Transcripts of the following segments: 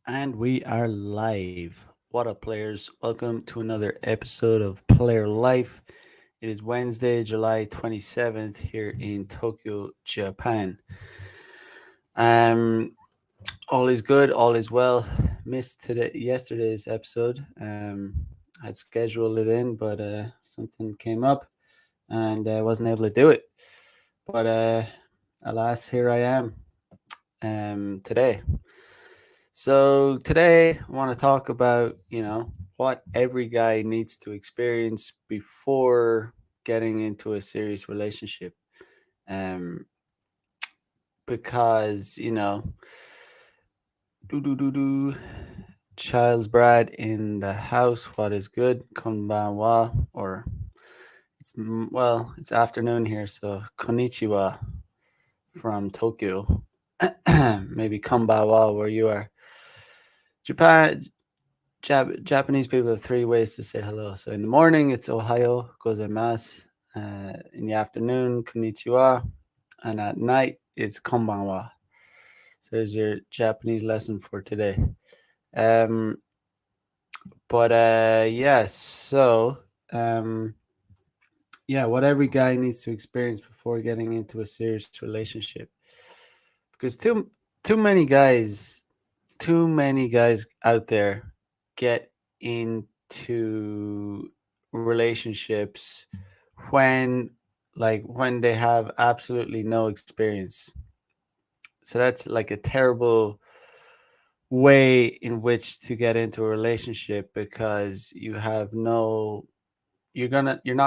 And we are live. What up, players? Welcome to another episode of Player Life. It is Wednesday, July 27th, here in Tokyo, Japan. Um, all is good, all is well. Missed yesterday's episode. I'd scheduled it in, but something came up and I wasn't able to do it. But alas, here I am today. So today I want to talk about, what every guy needs to experience before getting into a serious relationship. Um, because, do do do do. Child's Brad in the house. What is good? Konbanwa, or it's afternoon here, so konnichiwa from Tokyo. Maybe konbanwa where you are. Japan Japanese people have three ways to say hello. So in the morning, it's Ohayo gozaimasu. In the afternoon, konnichiwa. And at night, it's konbanwa. So there's your Japanese lesson for today. Um, but yes, so um, yeah, what every guy needs to experience before getting into a serious relationship, because too many guys out there get into relationships when when they have absolutely no experience. So that's like a terrible way in which to get into a relationship, because you're not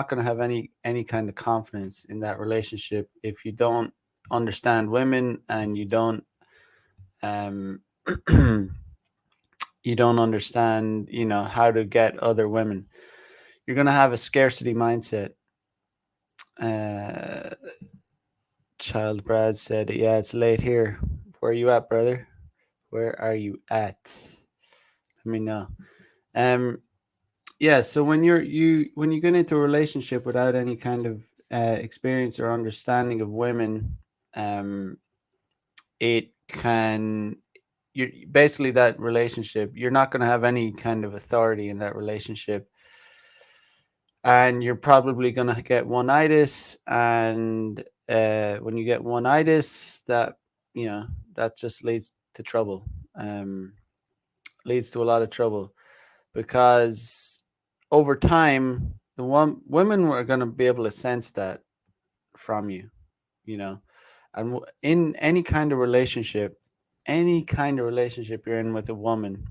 gonna have any kind of confidence in that relationship if you don't understand women, and um you don't understand, how to get other women. You're gonna have a scarcity mindset. Uh, Child Brad said, "Yeah, it's late here. Where are you at, brother? Where are you at? Let me know." Um, yeah. So when you get into a relationship without any kind of experience or understanding of women, um, it can you're basically that relationship. You're not going to have any kind of authority in that relationship, and you're probably going to get one-itis. And when you get one-itis, that just leads to trouble. um, Leads to a lot of trouble, because over time women are going to be able to sense that from you, you know and in any kind of relationship you're in with a woman,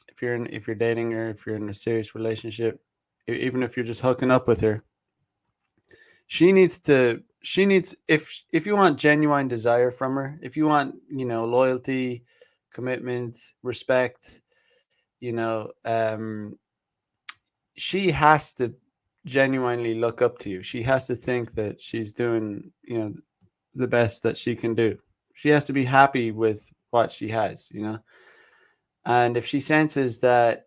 if you're dating her, if you're in a serious relationship, even if you're just hooking up with her, she needs if you want genuine desire from her, if you want, loyalty, commitment, respect, she has to genuinely look up to you. She has to think that she's doing, the best that she can do. She has to be happy with what she has. And if she senses that,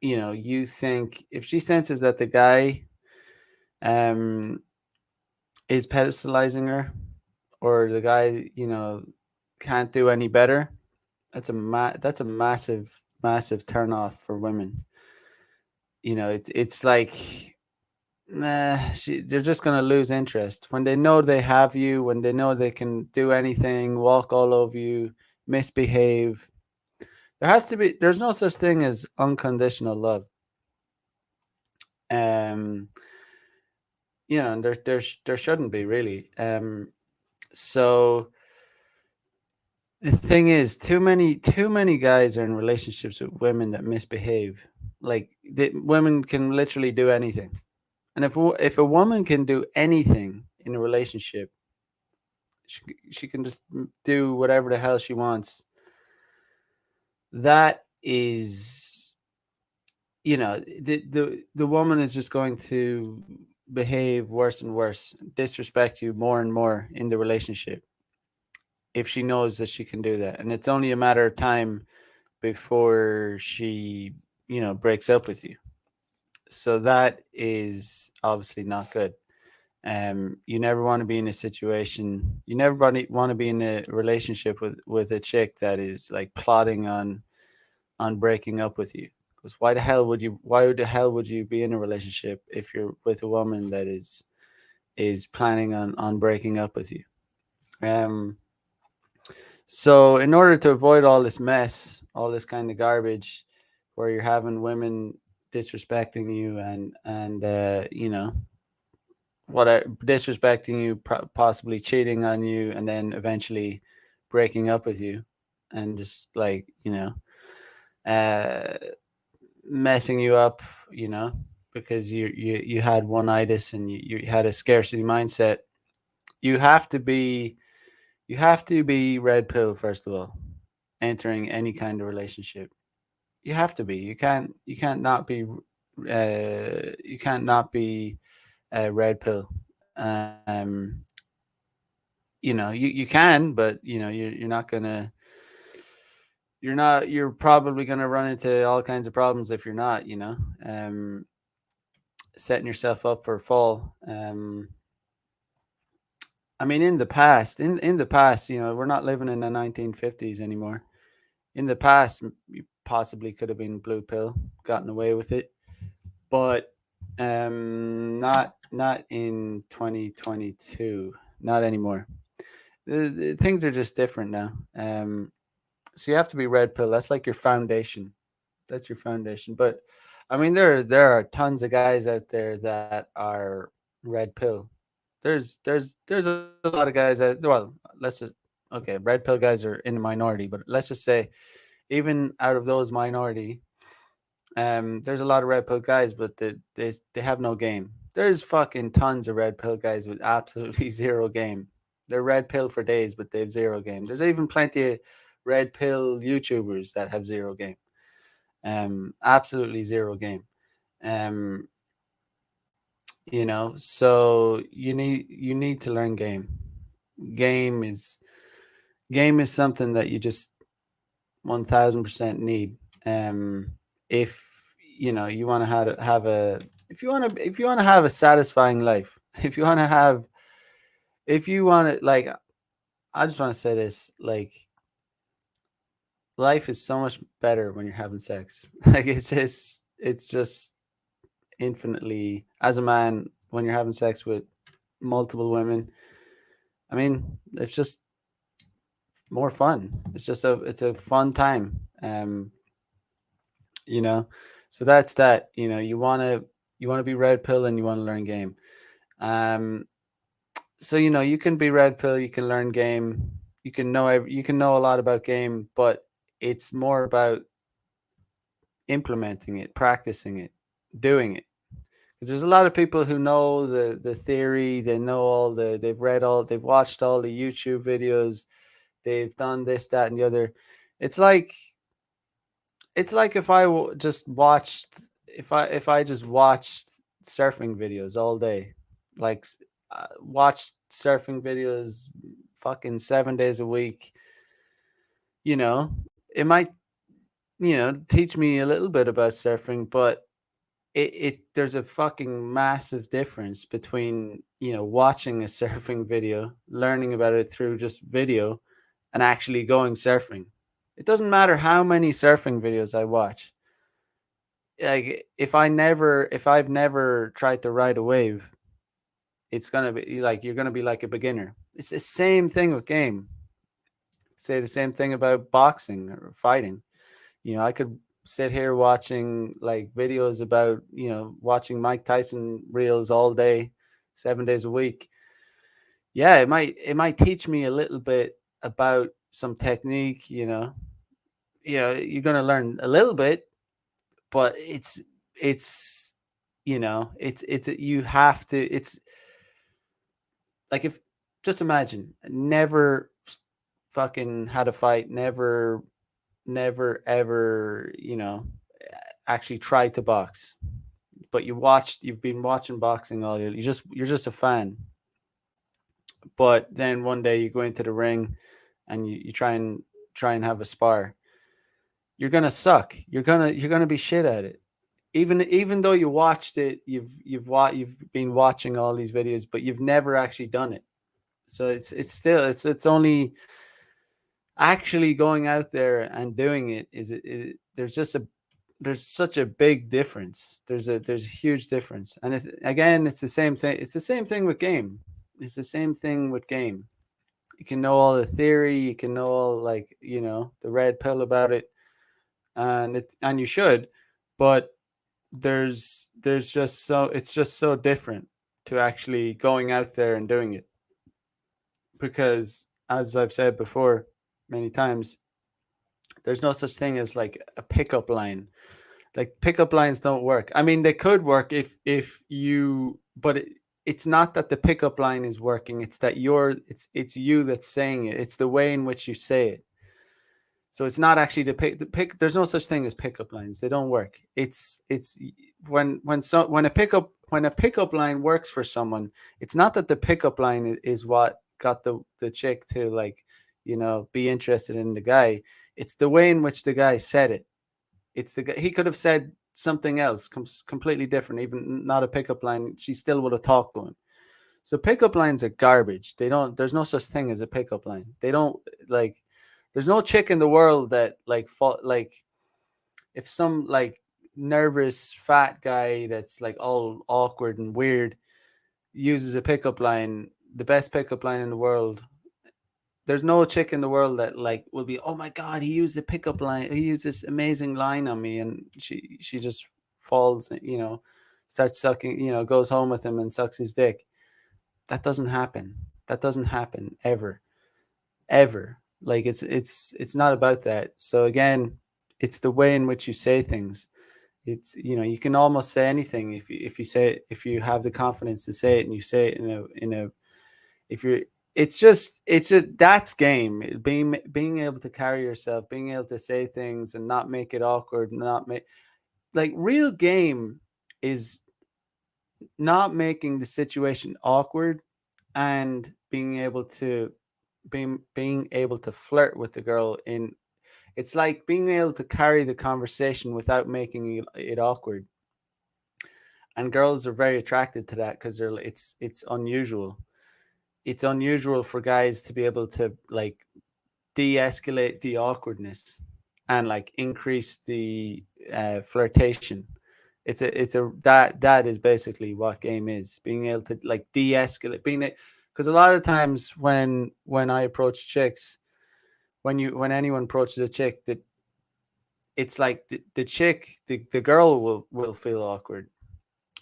if she senses that the guy um is pedestalizing her, or the guy, can't do any better, that's a massive turn off for women. It's like, nah, they're just gonna lose interest when they know they have you, when they know they can do anything, walk all over you, misbehave. There's no such thing as unconditional love. Um, and there shouldn't be, really. So the thing is, too many guys are in relationships with women that misbehave. Like, women can literally do anything, and if a woman can do anything in a relationship, she can just do whatever the hell she wants. That is, the woman is just going to behave worse and worse, disrespect you more and more in the relationship, if she knows that she can do that, and it's only a matter of time before she, breaks up with you. So that is obviously not good. You never want to be in a situation. You never want to be in a relationship with a chick that is like plotting on breaking up with you. Because why the hell would you? Why the hell would you be in a relationship if you're with a woman that is planning on breaking up with you? Um. So in order to avoid all this mess, all this kind of garbage, where you're having women disrespecting you and what disrespecting you, possibly cheating on you, and then eventually breaking up with you, and just like uh, messing you up, you know, because you had one itis and you had a scarcity mindset. You have to be you have to be red pill first of all, entering any kind of relationship. You have to be. You can't not be. You can't not be a red pill. You can, but you're not gonna you're probably gonna run into all kinds of problems if you're not, um setting yourself up for a fall. I mean, in the past, we're not living in the 1950s anymore. In the past, you possibly could have been blue pill, gotten away with it, but not in 2022, not anymore. Things are just different now. So you have to be red pill. That's like your foundation. That's your foundation. But I mean, there are tons of guys out there that are red pill. There's a lot of guys that, well, let's just, okay, red pill guys are in the minority, but let's just say even out of those minority, there's a lot of red pill guys, but they have no game. There's fucking tons of red pill guys with absolutely zero game. They're red pill for days, but they have zero game. There's even plenty of red pill YouTubers that have zero game. Absolutely zero game. Um, so you need to learn game. Game is game is something that you just 1000% need. If you want to have a if you want to have a satisfying life, if you want to, like, I just want to say this, like, life is so much better when you're having sex. Like, it's just infinitely, as a man, when you're having sex with multiple women, I mean, it's just more fun. It's a fun time. You know so that's that. You want to be red pill and you want to learn game. um so you can be red pill, you can learn game, you can know a lot about game, but it's more about implementing it, practicing it, doing it. Because there's a lot of people who know the theory, they know they've watched all the YouTube videos, they've done this, that, and the other. it's like it's like if just watched, if I just watched surfing videos all day, like, watched surfing videos fucking 7 days a week. It might teach me a little bit about surfing, but there's a fucking massive difference between watching a surfing video, learning about it through just video, and actually going surfing. It doesn't matter how many surfing videos I watch. Like, if I've never tried to ride a wave, it's gonna be like you're gonna be like a beginner. It's the same thing with game. Say the same thing about boxing or fighting. I could sit here watching like videos about watching Mike Tyson reels all day, 7 days a week. Yeah, it might teach me a little bit about some technique. You're gonna learn a little bit, but it's it's you have to. It's like, if just imagine, never fucking had a fight, never ever actually tried to box, but you've been watching boxing all year. You're just a fan. But then one day you go into the ring and you try and have a spar. You're gonna suck. You're gonna be shit at it. even though you watched it, you've been watching all these videos, but you've never actually done it. So it's still it's only actually going out there and doing it there's just a there's such a big difference. There's a huge difference, and again, it's the same thing. It's the same thing with game. It's the same thing with game. You can know all the theory, you can know all, like, the red pill about it, and you should, but there's just so it's just so different to actually going out there and doing it, because as I've said before many times, there's no such thing as like a pickup line. Like, pickup lines don't work. I mean, they could work if you, but it's not that the pickup line is working. It's that it's you that's saying it. It's the way in which you say it. So it's not actually the pick. There's no such thing as pickup lines. They don't work. It's when a pickup line works for someone, it's not that the pickup line is what got the chick to, like, be interested in the guy. It's the way in which the guy said it. It's the guy. He could have said something else, completely different, even not a pickup line. She still would have talked to him. So pickup lines are garbage. They don't. There's no such thing as a pickup line. They don't, like. There's no chick in the world that, like, like, if some, like, nervous fat guy that's, like, all awkward and weird uses a pickup line, the best pickup line in the world. There's no chick in the world that, like, will be, oh my god, he used a pickup line. He used this amazing line on me, and she just falls, starts sucking, goes home with him and sucks his dick. That doesn't happen. That doesn't happen ever, ever. Like, it's not about that. So again, it's the way in which you say things. It's, you can almost say anything if you say it, if you have the confidence to say it, and you say it in a if you're it's just that's game. Being able to carry yourself, being able to say things and not make it awkward, not make, like, real game is not making the situation awkward, and being able to flirt with the girl in, it's like being able to carry the conversation without making it awkward. And girls are very attracted to that, because it's unusual. It's unusual for guys to be able to, like, de-escalate the awkwardness and, like, increase the flirtation. It's a that is basically what game is, being able to, like, de-escalate, because a lot of times when I approach chicks, when anyone approaches a chick, that it's like the chick, the girl will feel awkward,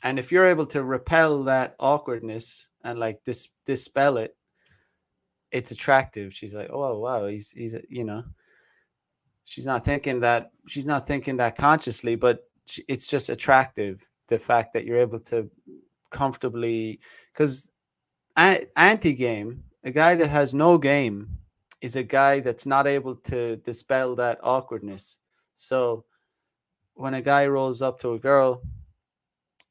and if you're able to repel that awkwardness and, like, dispel it, it's attractive. She's like, oh wow, he's she's not thinking that consciously, but it's just attractive, the fact that you're able to comfortably, because anti-game, a guy that has no game is a guy that's not able to dispel that awkwardness. So when a guy rolls up to a girl,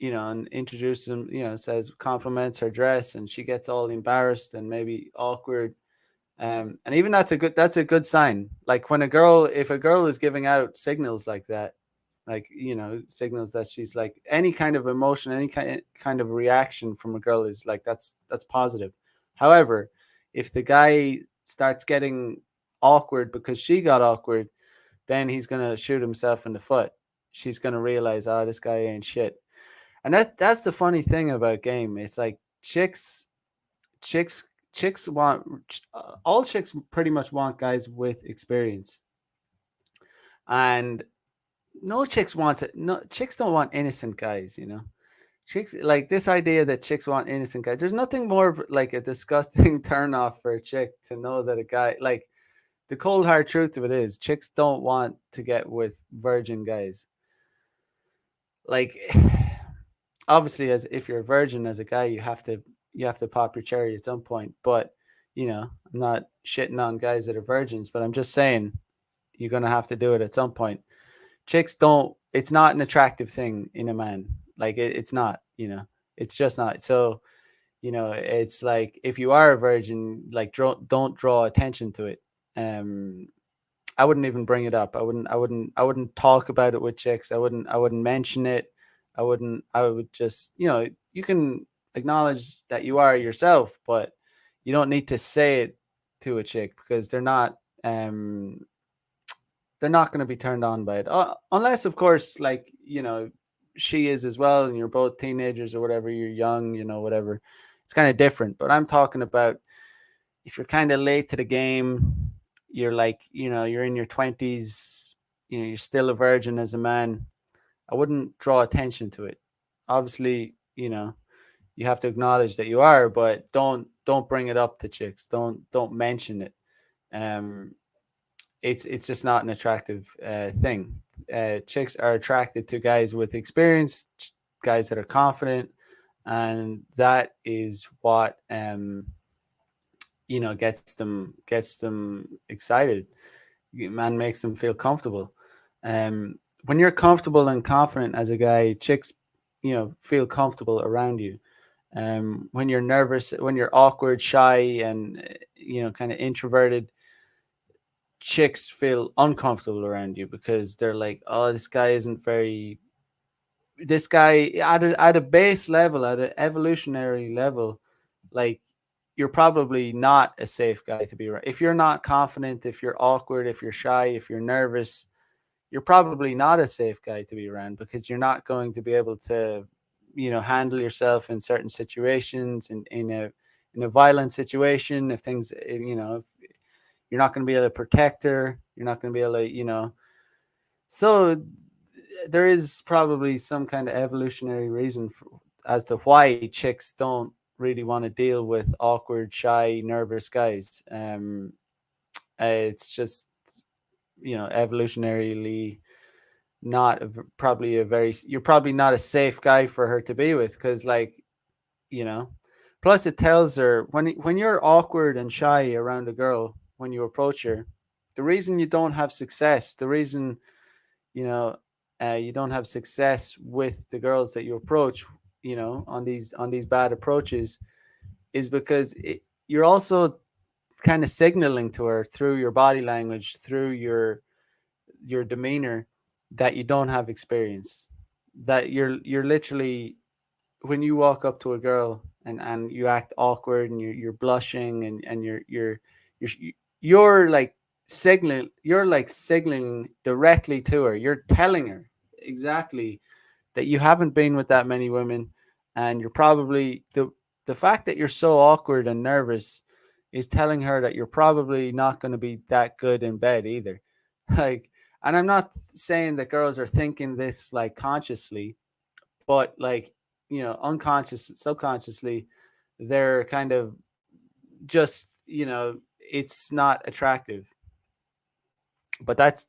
and introduces him, says, compliments her dress, and she gets all embarrassed and maybe awkward. And even that's a good sign. Like, if a girl is giving out signals like that, like, signals that she's, like, any kind of emotion, any kind of reaction from a girl is, like, that's positive. However, if the guy starts getting awkward because she got awkward, then he's gonna shoot himself in the foot. She's gonna realize, oh, this guy ain't shit. And that's the funny thing about game. It's like chicks want all chicks pretty much want guys with experience, and no chicks wants it. No chicks don't want innocent guys. Chicks, like, this idea that chicks want innocent guys. There's nothing more like a disgusting turn off for a chick to know that a guy, like, the cold hard truth of it is, chicks don't want to get with virgin guys. Like, obviously, as if you're a virgin as a guy, you have to pop your cherry at some point. But I'm not shitting on guys that are virgins, but I'm just saying you're gonna have to do it at some point. Chicks don't. It's not an attractive thing in a man. Like, it's not. It's just not. So it's like, if you are a virgin, like, don't draw attention to it. Um, I wouldn't even bring it up. I wouldn't talk about it with chicks. I wouldn't mention it. I would just, you can acknowledge that you are yourself, but you don't need to say it to a chick because um they're not going to be turned on by it. Unless of course, like, she is as well and you're both teenagers or whatever, you're young, whatever. It's kind of different, but I'm talking about if you're kind of late to the game, you're like, you're in your 20s, you're still a virgin as a man, I wouldn't draw attention to it. Obviously, you have to acknowledge that you are, but don't bring it up to chicks. Don't mention it. Um, it's just not an attractive thing. Chicks are attracted to guys with experience, guys that are confident, and that is what gets them excited. Man makes them feel comfortable. When you're comfortable and confident as a guy, chicks feel comfortable around you. When you're nervous, when you're awkward, shy, and kind of introverted, chicks feel uncomfortable around you because they're like, oh, this guy isn't very. This guy at a base level, at an evolutionary level, like, you're probably not a safe guy to be around. If you're not confident, if you're awkward, if you're shy, if you're nervous, you're probably not a safe guy to be around because you're not going to be able to, handle yourself in certain situations, in a violent situation. If things, if you're not going to be able to protect her, you're not going to be able to, So there is probably some kind of evolutionary reason as to why chicks don't really want to deal with awkward, shy, nervous guys. It's just, evolutionarily not probably a very, you're probably not a safe guy for her to be with because, like, you know plus it tells her when you're awkward and shy around a girl when you approach her, the reason you don't have success, the reason, you know you don't have success with the girls that you approach, on these bad approaches, is because you're also kind of signaling to her through your body language, through your demeanor, that you don't have experience, that you're literally, when you walk up to a girl and you act awkward and you're blushing and you're you're like signaling directly to her. You're telling her exactly that you haven't been with that many women, and you're probably the fact that you're so awkward and nervous is telling her that you're probably not going to be that good in bed either. Like, and I'm not saying that girls are thinking this like consciously, but like, unconscious, subconsciously, they're kind of just, it's not attractive. But that's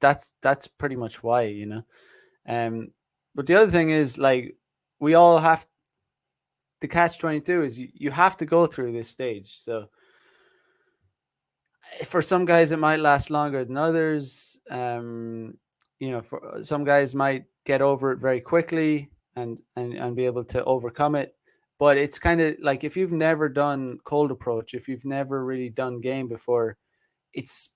pretty much why, um but the other thing is, like, we all have, the catch 22 is you have to go through this stage. So for some guys it might last longer than others. For some guys might get over it very quickly and be able to overcome it. But it's kind of like, if you've never done cold approach, if you've never really done game before, it's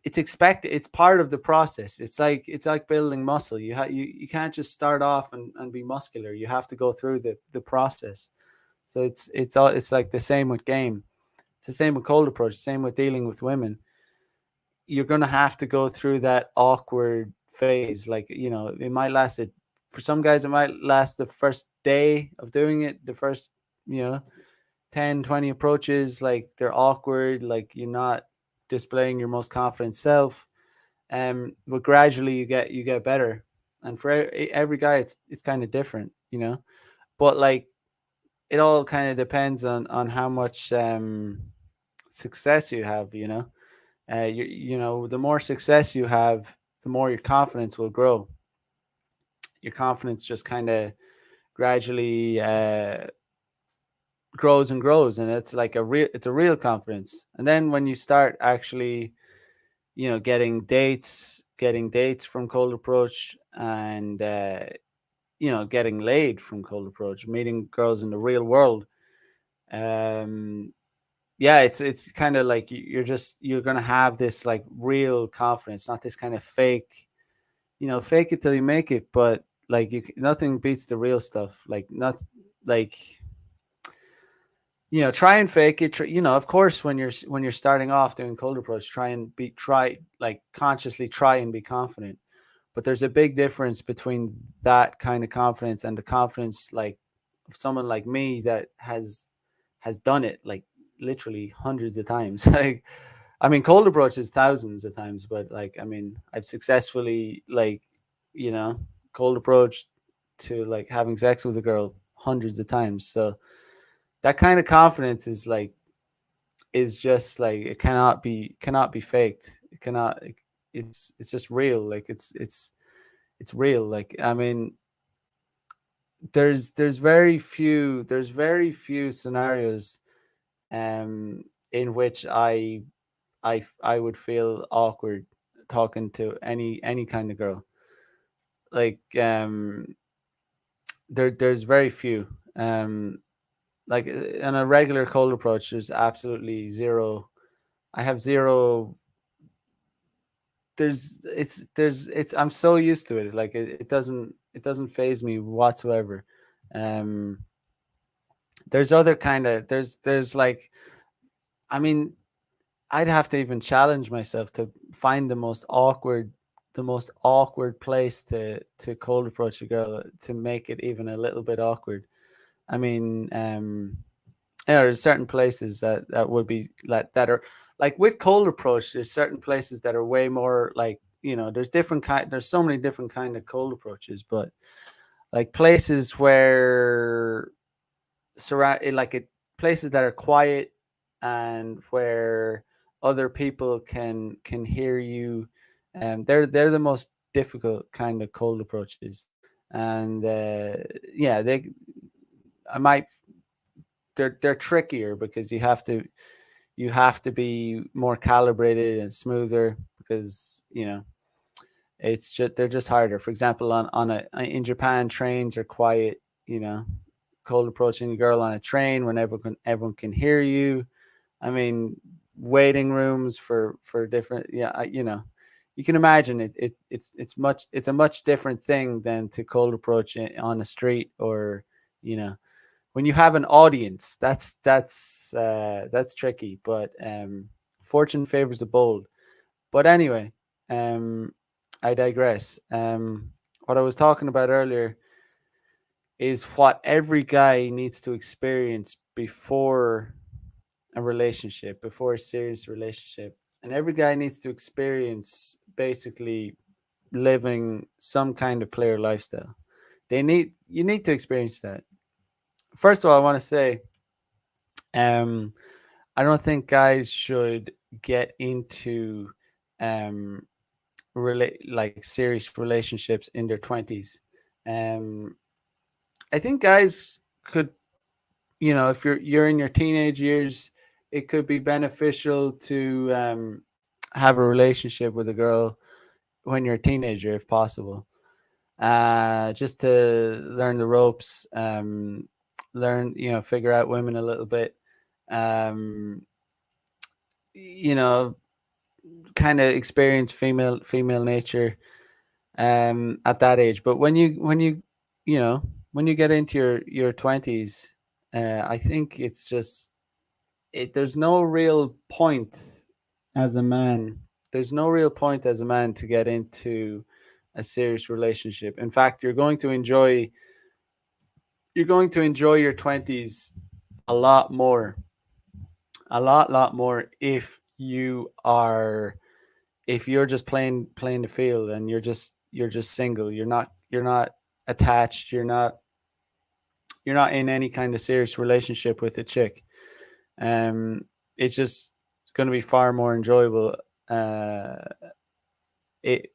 it's expected, it's part of the process. It's like building muscle. You can't just start off and be muscular. You have to go through the process. So it's like the same with game. It's the same with cold approach, same with dealing with women. You're going to have to go through that awkward phase. Like, it might last it for some guys, it might last the first day of doing it, the first, you know 10, 20 approaches, like, they're awkward, like, you're not displaying your most confident self. But gradually you get better. And for every guy, it's kind of different, but like, it all kind of depends on how much success you have. The more success you have, the more your confidence will grow. Your confidence just kind of gradually grows and grows, and it's a real confidence. And then when you start actually, getting dates from cold approach, and getting laid from cold approach, meeting girls in the real world, um yeah, it's kind of like you're gonna have this like real confidence, not this kind of fake, fake it till you make it. But like nothing beats the real stuff. Like not like try and fake it. Of course, when you're starting off doing cold approach, try like consciously try and be confident. But there's a big difference between that kind of confidence and the confidence like of someone like me that has done it like literally hundreds of times. Like, I mean, cold approaches thousands of times, but like, I mean, I've successfully like, you know, cold approach to like having sex with a girl hundreds of times. So that kind of confidence is just like it cannot be faked. It cannot. It's just real. Like it's real. Like, I mean, there's very few scenarios in which I would feel awkward talking to any kind of girl. Like, there's very few. Like, in a regular cold approach, there's absolutely zero. I have zero. It's I'm so used to it. Like, it doesn't phase me whatsoever. Um, there's other kind of there's like, I mean, I'd have to even challenge myself to find the most awkward place to cold approach a girl to make it even a little bit awkward. I mean, there's certain places that would be like that are like with cold approach. There's certain places that are way more like, there's so many different kind of cold approaches, but like places where like it places that are quiet and where other people can hear you. They're the most difficult kind of cold approaches. And yeah, I might they're trickier because you have to be more calibrated and smoother because they're just harder. For example, in Japan, trains are quiet. Cold approaching a girl on a train when everyone can hear you. I mean, waiting rooms for different. Yeah, you can imagine it's a much different thing than to cold approach on a street, or you know when you have an audience. That's tricky, but fortune favors the bold. But anyway, um, I digress. What I was talking about earlier is what every guy needs to experience before a serious relationship. And every guy needs to experience basically living some kind of player lifestyle. You need to experience that. First of all, I want to say, um, I don't think guys should get into um like serious relationships in their 20s. Um, I think guys could, if you're in your teenage years, it could be beneficial to have a relationship with a girl when you're a teenager, if possible. Just to learn the ropes, figure out women a little bit, um, you know, kind of experience female nature at that age. But you know when you get into your 20s, I think it's just there's no real point as a man there's no real point as a man to get into a serious relationship. In fact, you're going to enjoy your 20s a lot more, a lot more, if you're just playing the field, and you're just single. You're not attached. You're not in any kind of serious relationship with a chick. It's just going to be far more enjoyable, uh it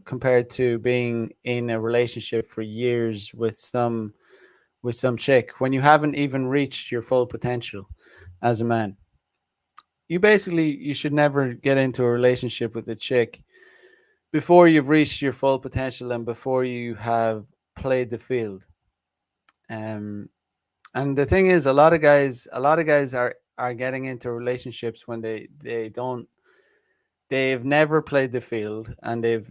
compared to being in a relationship for years with some chick when you haven't even reached your full potential as a man. You should never get into a relationship with a chick before you've reached your full potential and before you have played the field. Um, and the thing is, a lot of guys are getting into relationships when they've never played the field, and they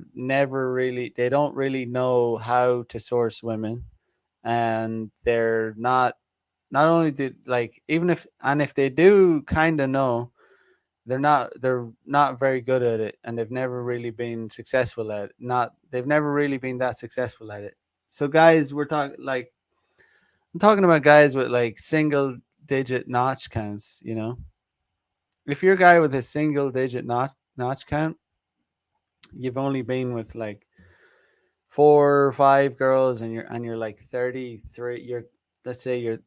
don't really know how to source women, and they're not only did like even if they do kind of know, they're not very good at it, and they've never really been successful at it. Not they've never really been that successful at it. So guys, I'm talking about guys with like single digit notch counts, you know. If you're a guy with a single digit notch count, you've only been with like 4 or 5 girls, and you're like 33. Let's say you're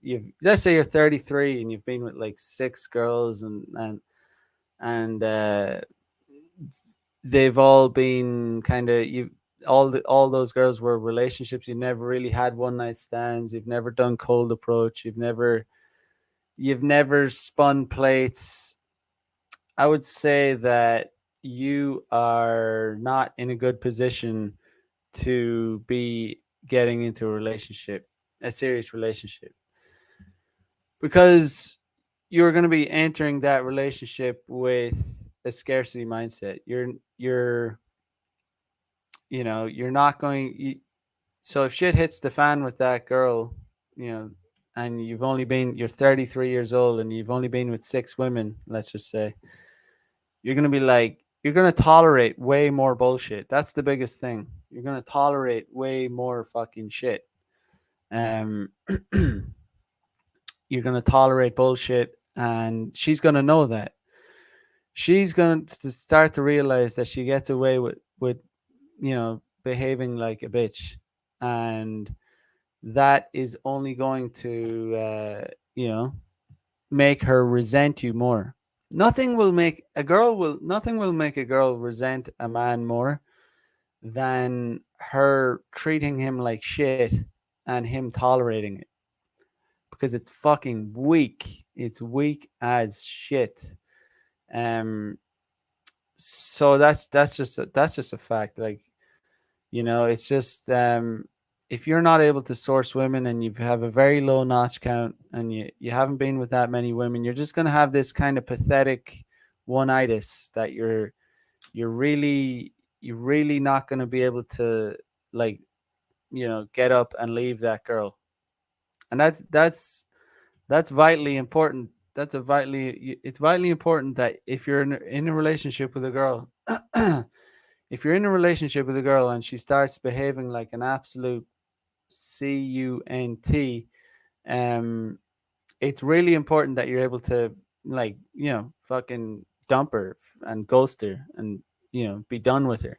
33 and you've been with like 6 girls, and they've all been kind of you all those girls were relationships. You never really had one night stands. You've never done cold approach. You've never spun plates. I would say that you are not in a good position to be getting into a serious relationship, because you're going to be entering that relationship with a scarcity mindset. You're not so if shit hits the fan with that girl, you know, and you're 33 years old and you've only been with 6 women, let's just say, you're going to tolerate way more bullshit. That's the biggest thing. You're going to tolerate way more fucking shit. Um, you're going to tolerate bullshit, and she's going to know that. She's going to start to realize that she gets away with behaving like a bitch, and that is only going to make her resent you more. Nothing will make a girl resent a man more than her treating him like shit and him tolerating it, because it's fucking weak. It's weak as shit. Um so that's just a fact. Like, it's just if you're not able to source women, and you have a very low notch count, and you haven't been with that many women, you're just going to have this kind of pathetic one-itis that you're really not going to be able to, like, get up and leave that girl. And that's vitally important. It's vitally important that if you're in a relationship with a girl, if you're in a relationship with a girl and she starts behaving like an absolute cunt, um, it's really important that you're able to, like, fucking dump her and ghost her, and be done with her.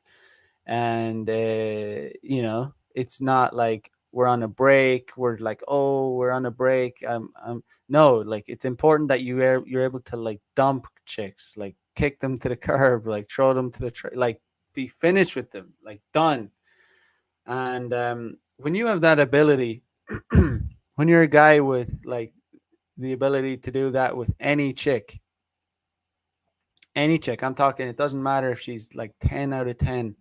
And it's not like we're on a break. We're like, oh, we're on a break. No, like, it's important that you're able to, like, dump chicks, like kick them to the curb, like throw them to the like, be finished with them, like, done. And when you have that ability, when you're a guy with, like, the ability to do that with any chick, I'm talking, it doesn't matter if she's like 10 out of 10,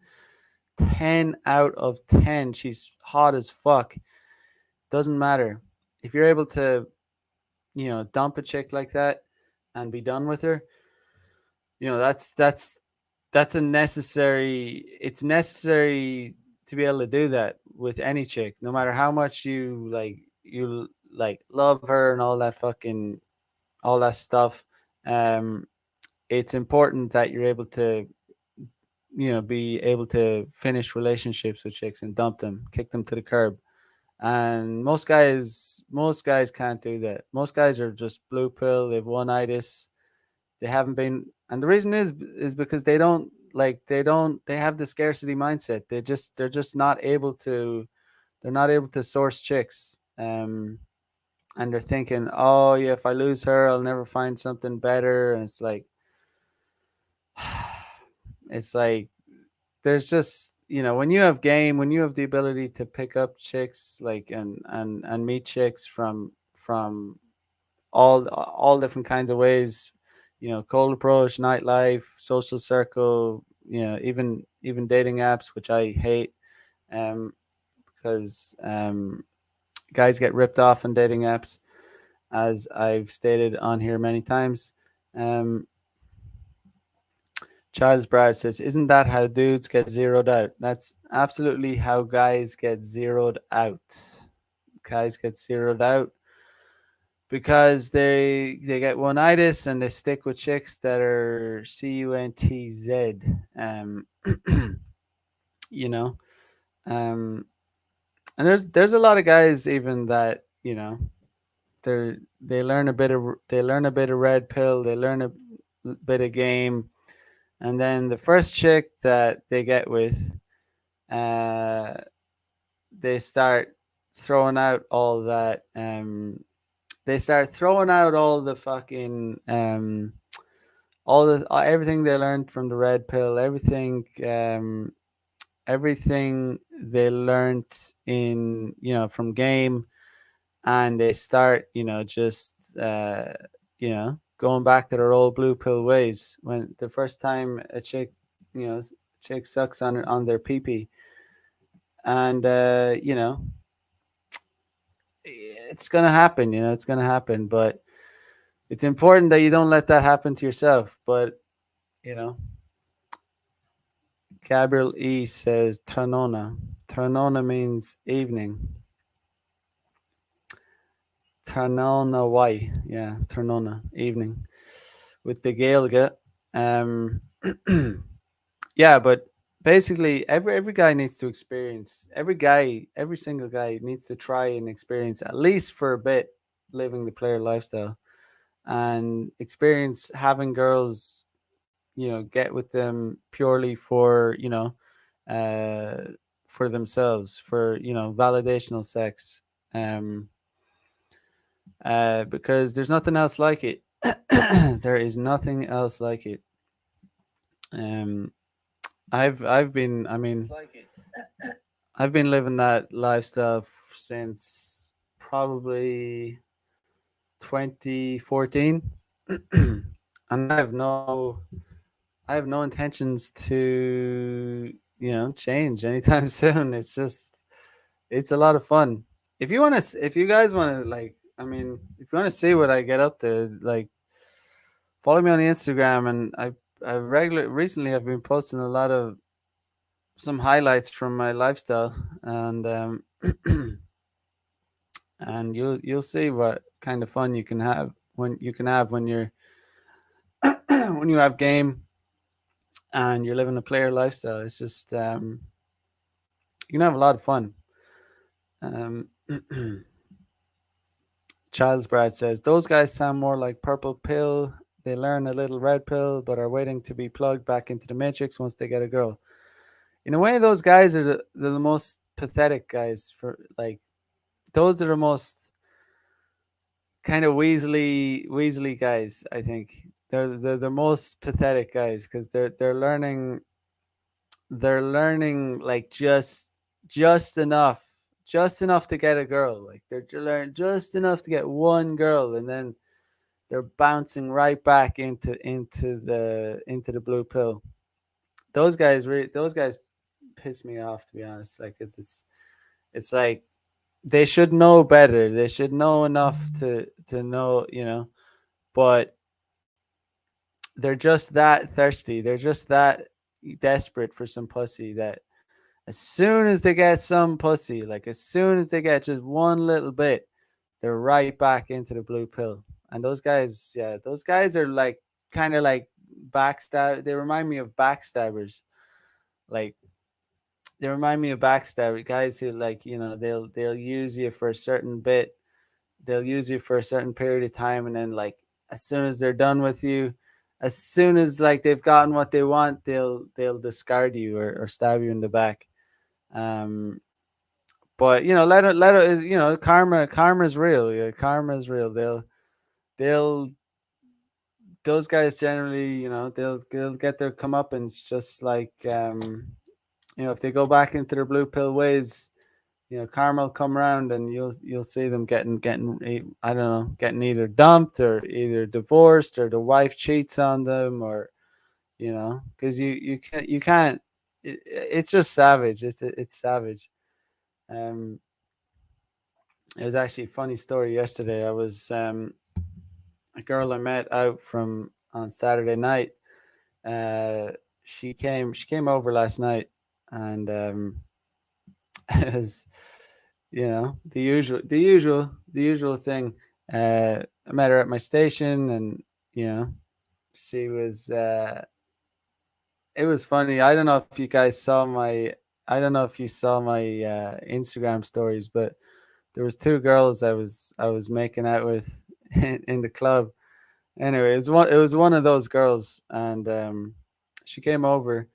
10 out of 10, she's hot as fuck, doesn't matter. If you're able to, dump a chick like that and be done with her, that's a necessary it's necessary to be able to do that with any chick, no matter how much you love her and all that stuff. um it's important that you're able to, be able to finish relationships with chicks and dump them, kick them to the curb. And most guys can't do that. Most guys are just blue pill. They've one-itis. They haven't been, and the reason is because they have the scarcity mindset. They're just not able to, source chicks. And they're thinking, oh yeah, if I lose her, I'll never find something better. And it's like, there's just, when you have game, when you have the ability to pick up chicks, like, and meet chicks from all different kinds of ways, cold approach, nightlife, social circle, even dating apps, which I hate, um because guys get ripped off on dating apps. as I've stated on here many times. Um, Charles Brad says, "Isn't that how dudes get zeroed out?" That's absolutely how guys get zeroed out. Guys get zeroed out because they get one-itis and they stick with chicks that are cuntz. Um, you know, um, and there's a lot of guys even that they learn a bit of red pill, they learn a bit of game, and then the first chick that they get with, uh, they start throwing out all that. They start throwing out all the fucking all the everything they learned from the red pill, everything they learned in from game, and they start just going back to their old blue pill ways. When the first time a chick you know chick sucks on their pee pee, and it's gonna happen. It's gonna happen, but it's important that you don't let that happen to yourself. But you know Gabriel E says Tranona. Tranona means evening. Tranona Y. Yeah, Tranona, evening. With the Gaelga. Um yeah, but basically every guy needs to experience, every single guy needs to try and experience at least for a bit living the player lifestyle, and experience having girls get with them purely uh for themselves, for validational sex, um because there's nothing else like it. There is nothing else like it. um I've been I mean I've been living that lifestyle since probably 2014. And I have no intentions to change anytime soon. It's a lot of fun. If you guys want to, like, I mean, if you want to see what I get up to, like, follow me on Instagram. And I recently I've been posting a lot of some highlights from my lifestyle, and and you'll see what kind of fun you can have when you're when you have game and you're living a player lifestyle. It's just you can have a lot of fun. Um, Child's Brad says those guys sound more like purple pill. They learn a little red pill, but are waiting to be plugged back into the matrix once they get a girl. In a way, those guys are the most pathetic guys. For like, those are the most kind of Weasley guys. I think they're the most pathetic guys because they're learning like just enough to get a girl. Like they're learning just enough to get one girl, and then they're bouncing right back into the blue pill. Those guys piss me off, to be honest. Like it's like they should know better. They should know enough to know, but they're just that thirsty. They're just that desperate for some pussy that as soon as they get some pussy, like as soon as they get just one little bit, they're right back into the blue pill. And those guys, yeah, those guys are like kind of like backstab. They remind me of backstabbers. Like they remind me of backstabber guys who, like, they'll use you for a certain bit. They'll use you for a certain period of time, and then like as soon as they're done with you, as soon as like they've gotten what they want, they'll discard you, or stab you in the back. Um, but let it. Karma's real. Yeah, karma's real. They'll those guys generally, they'll get their comeuppance, just like if they go back into their blue pill ways, karma will come around, and you'll see them getting I don't know, getting either dumped or either divorced, or the wife cheats on them, or because you can't. It's just savage. It's savage. Um, It was actually a funny story yesterday. I was a girl I met out from on Saturday night. Uh, she came over last night, and it was, the usual thing. I met her at my station, and you know she was. It was funny. I don't know if you guys saw my. I don't know if you saw my Instagram stories, but there was two girls I was making out with in the club. Anyway, it was one of those girls, and she came over.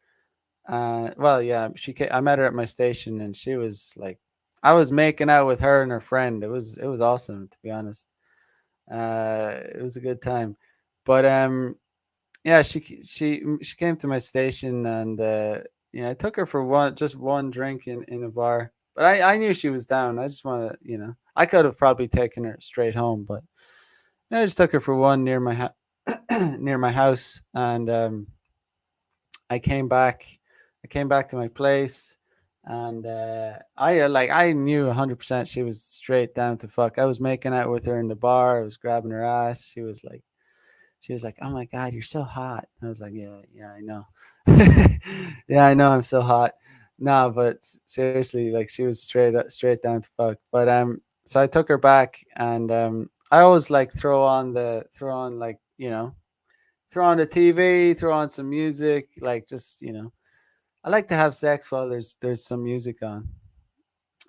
Well, yeah, I met her at my station, and she was like, I was making out with her and her friend. It was awesome, to be honest. It was a good time, but yeah, she came to my station, and I took her for one drink in a bar. But I knew she was down. I just want to, I could have probably taken her straight home, but yeah, I just took her for one near my near my house, and I came back. I came back to my place, and I knew 100% she was straight down to fuck. I was making out with her in the bar. I was grabbing her ass. She was like, "Oh my god, you're so hot." I was like, "Yeah, yeah, I know. Yeah, I know, I'm so hot." No, but seriously, like she was straight down to fuck. But so I took her back, and I always like throw on the TV, throw on some music, like just I like to have sex while there's some music on.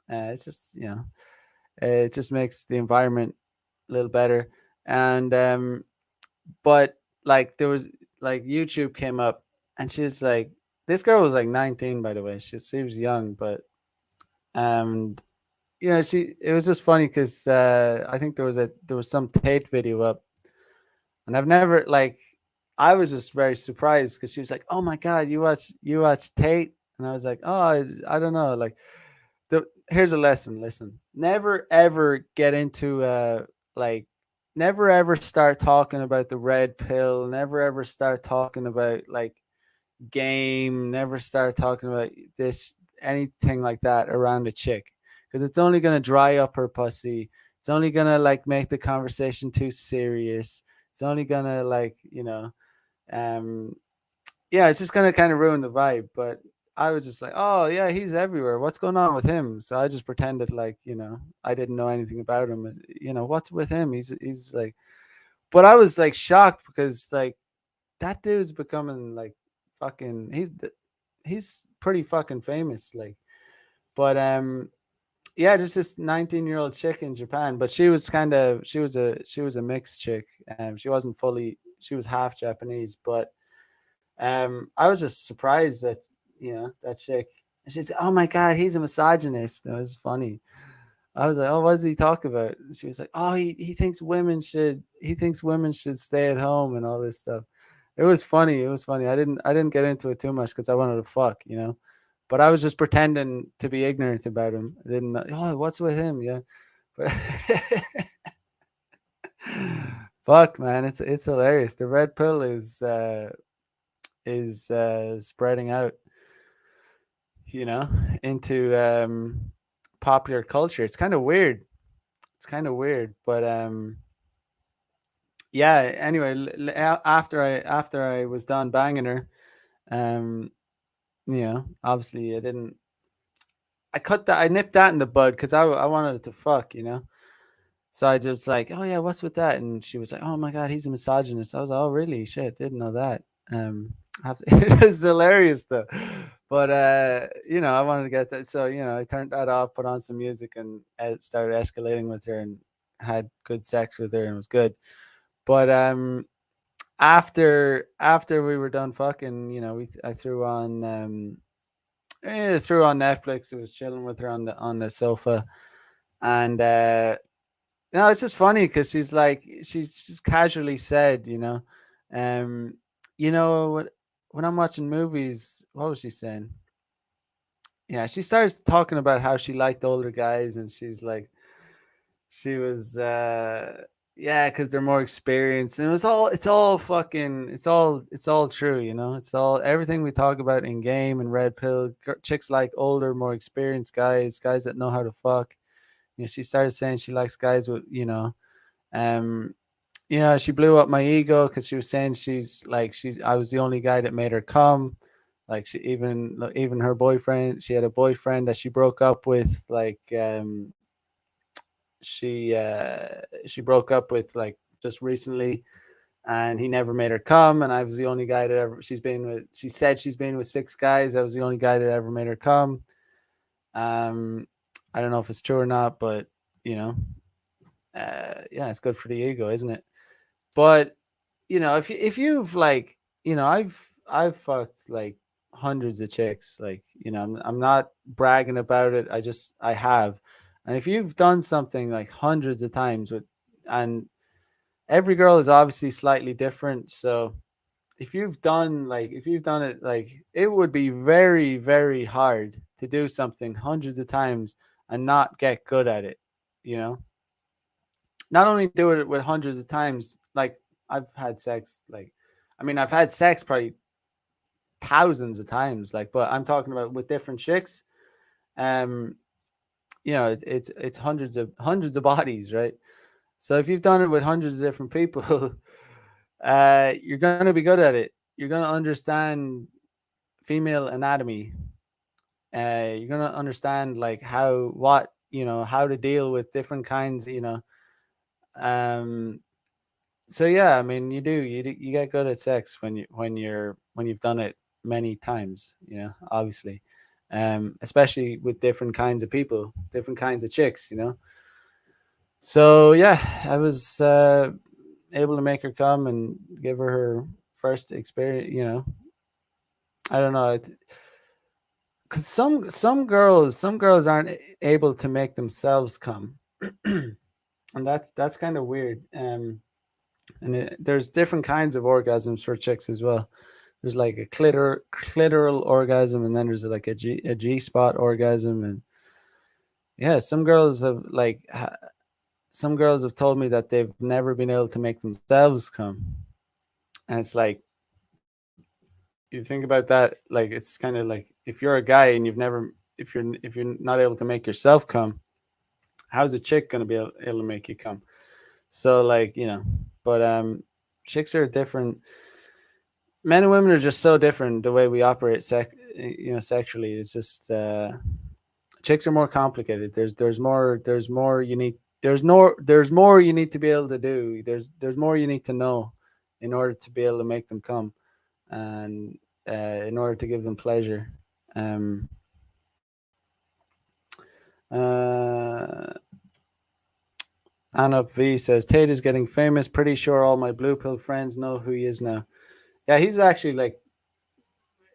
It's just it just makes the environment a little better, and but like there was like YouTube came up, and she was like, this girl was like 19, by the way. She was young, but and she it was just funny because I think there was some Tate video up, and I've never like I was just very surprised because she was like, "Oh my god, you watch Tate," and I was like, "Oh, I don't know." Like, here's a lesson. Listen, never ever get into like, never ever start talking about the red pill. Never ever start talking about like game. Never start talking about this anything like that around a chick, because it's only gonna dry up her pussy. It's only gonna like make the conversation too serious. It's only gonna like um yeah, it's just gonna kind of ruin the vibe. But I was just like, oh yeah, he's everywhere. What's going on with him? So I just pretended like I didn't know anything about him. What's with him? He's like, but I was like shocked because like that dude's becoming like fucking. He's pretty fucking famous. Like, but yeah, just this 19-year-old chick in Japan, but she was a mixed chick. She wasn't fully. She was half Japanese, but I was just surprised that that chick. And she said, "Oh my god, he's a misogynist." It was funny. I was like, "Oh, what does he talk about?" And she was like, "Oh, he thinks women should stay at home and all this stuff." It was funny. It was funny. I didn't get into it too much because I wanted to fuck. But I was just pretending to be ignorant about him. I didn't know. Oh, what's with him? Yeah, but fuck, man, it's hilarious. The red pill is spreading out, you know, into popular culture. It's kind of weird. It's kind of weird, but yeah. Anyway, after I was done banging her, um, obviously I nipped that in the bud because I wanted it to fuck. So I just like, oh yeah, what's with that? And she was like, oh my god, he's a misogynist. I was like, oh really? Shit, didn't know that. It was hilarious though. But I wanted to get that. So I turned that off, put on some music, and started escalating with her, and had good sex with her, and it was good. But after we were done fucking, I threw on Netflix. I was chilling with her on the sofa, and no, it's just funny because she's just casually said, um, what when I'm watching movies, what was she saying? Yeah, she starts talking about how she liked older guys, and she's like, she was, yeah, because they're more experienced, and it's all true, it's all everything we talk about in game and red pill. Chicks like older, more experienced guys that know how to fuck. She started saying she likes guys with, um, she blew up my ego because she was saying I was the only guy that made her come. Like she even her boyfriend, she had a boyfriend that she broke up with. Like she broke up with like just recently, and he never made her come. And I was the only guy that ever she's been with. She said she's been with 6 guys. I was the only guy that ever made her come. Um, I don't know if it's true or not, but you know, yeah, it's good for the ego, isn't it? But if you've like, I've fucked like hundreds of chicks. Like, I'm not bragging about it. I have. And if you've done something like hundreds of times and every girl is obviously slightly different. So if you've done it, like, it would be very, very hard to do something hundreds of times and not get good at it. You know, not only do it with hundreds of times, like I've had sex, like, I mean, I've had sex probably thousands of times, like, but I'm talking about with different chicks. Um, it's hundreds of bodies, right? So if you've done it with hundreds of different people, you're gonna be good at it. You're gonna understand female anatomy. You're gonna understand like how to deal with different kinds. Um, so yeah, I mean, you get good at sex when you've done it many times, obviously, especially with different kinds of people, different kinds of chicks. So yeah, I was able to make her come and give her first experience. I don't know, because some girls aren't able to make themselves come, and that's kind of weird. And there's different kinds of orgasms for chicks as well. There's like a clitoral orgasm, and then there's like a G spot orgasm. And yeah, some girls have told me that they've never been able to make themselves come. And it's like, you think about that, like, it's kind of like, if you're a guy and if you're not able to make yourself come, how's a chick going to be able to make you come? So, like, but chicks are different. Men and women are just so different, the way we operate sexually. It's just chicks are more complicated. There's more you need there's more you need to be able to do. There's more you need to know in order to be able to make them come, and in order to give them pleasure. um uh Anup V says Tate is getting famous. Pretty sure all my blue pill friends know who he is now. Yeah, he's actually like,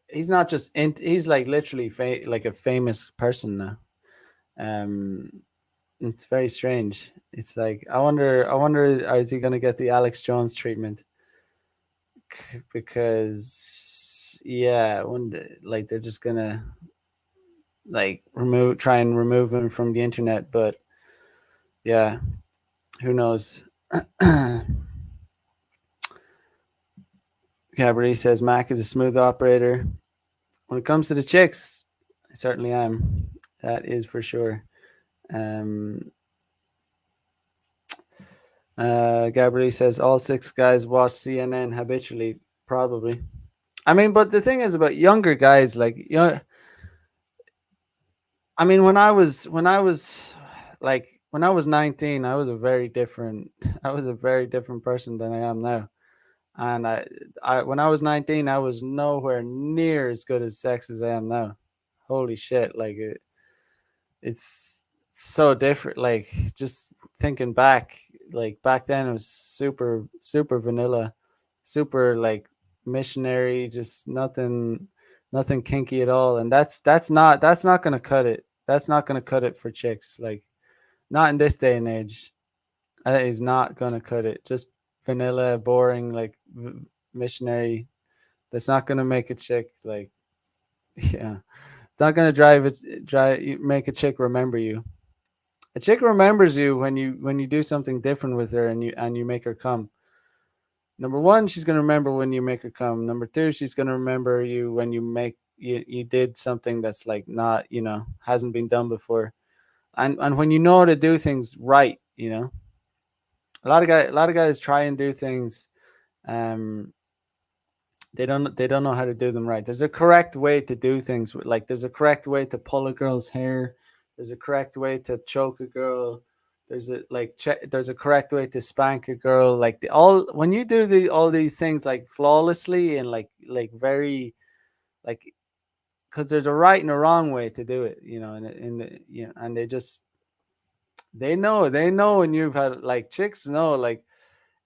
he's not just he's like literally like a famous person now. Um, it's very strange. It's like, I wonder, is he gonna get the Alex Jones treatment? Because yeah, I wonder, like, they're just gonna like try and remove him from the internet. But yeah, who knows? Cabaret says Mac is a smooth operator. When it comes to the chicks, I certainly am. That is for sure. Um, Gabrielle says all 6 guys watch CNN habitually. Probably. I mean, but the thing is about younger guys, like, I mean, when I was 19, I was a very different I was a very different person than I am now. And when I was 19, I was nowhere near as good at sex as I am now. Holy shit! Like, it's so different. Like, just thinking back, like, back then it was super super vanilla, super like missionary, just nothing kinky at all. And that's not gonna cut it. That's not gonna cut it for chicks. Like, not in this day and age. That is not gonna cut it. Just vanilla, boring, like, missionary. That's not gonna make a chick like, yeah. It's not gonna make a chick remember you. A chick remembers you when you do something different with her, and you make her come. Number one, she's gonna remember when you make her come. Number two, she's gonna remember you when you did something that's like not, hasn't been done before. and when you know how to do things right, a lot of guys try and do things. Um, they don't know how to do them right. There's a correct way to do things. Like there's a correct way to pull a girl's hair. There's a correct way to choke a girl. There's a correct way to spank a girl. Like all when you do all these things like flawlessly and like very like because there's a right and a wrong way to do it. And they know, and you've had like chicks know like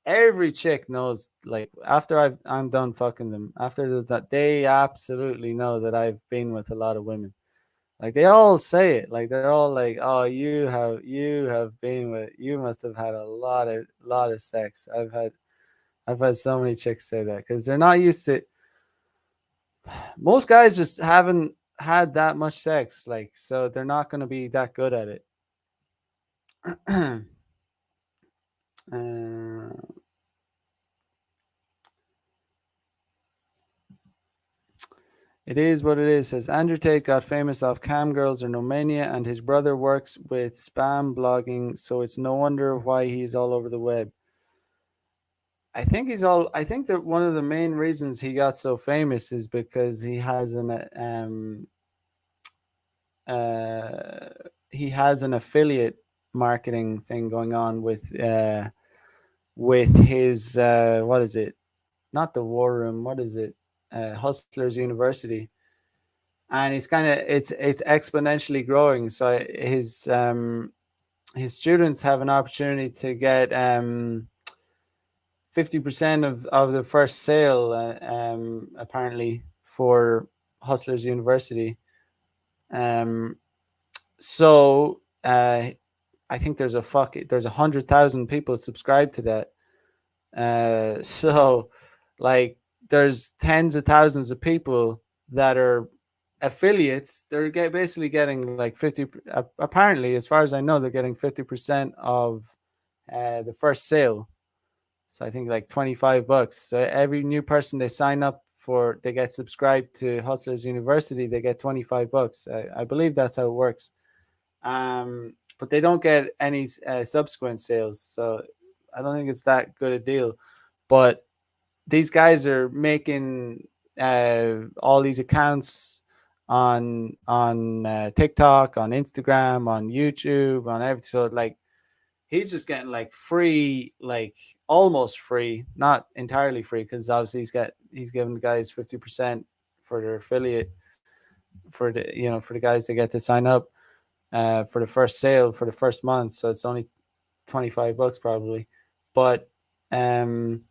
every chick knows like after I'm done fucking them after that they absolutely know that I've been with a lot of women. Like they all say it. Like they're all like, "Oh, you have been with you must have had a lot of sex." I've had so many chicks say that because they're not used to. Most guys just haven't had that much sex, like so they're not going to be that good at it. uh, It is what it is. Says Andrew Tate got famous off cam girls in Romania, and his brother works with spam blogging, so it's no wonder why he's all over the web. I think he's all. I think that one of the main reasons he got so famous is because uh, he has an affiliate marketing thing going on with his what is it? Not the War Room. What is it? Hustlers University, and it's exponentially growing. So his students have an opportunity to get 50% of the first sale apparently for Hustlers University. Um, so I think there's 100,000 people subscribed to that. So like there's tens of thousands of people that are affiliates. Basically getting like 50. Apparently, as far as I know, they're getting 50% of the first sale. So I think like $25. So every new person they sign up for, they get subscribed to Hustlers University. They get $25. I believe that's how it works. But they don't get any subsequent sales. So I don't think it's that good a deal. But these guys are making all these accounts on TikTok, on Instagram, on YouTube, on everything. So like he's just getting like free, like almost free, not entirely free, because obviously he's giving the guys 50% for their affiliate for the guys that get to sign up for the first sale for the first month. So it's only $25 probably, but um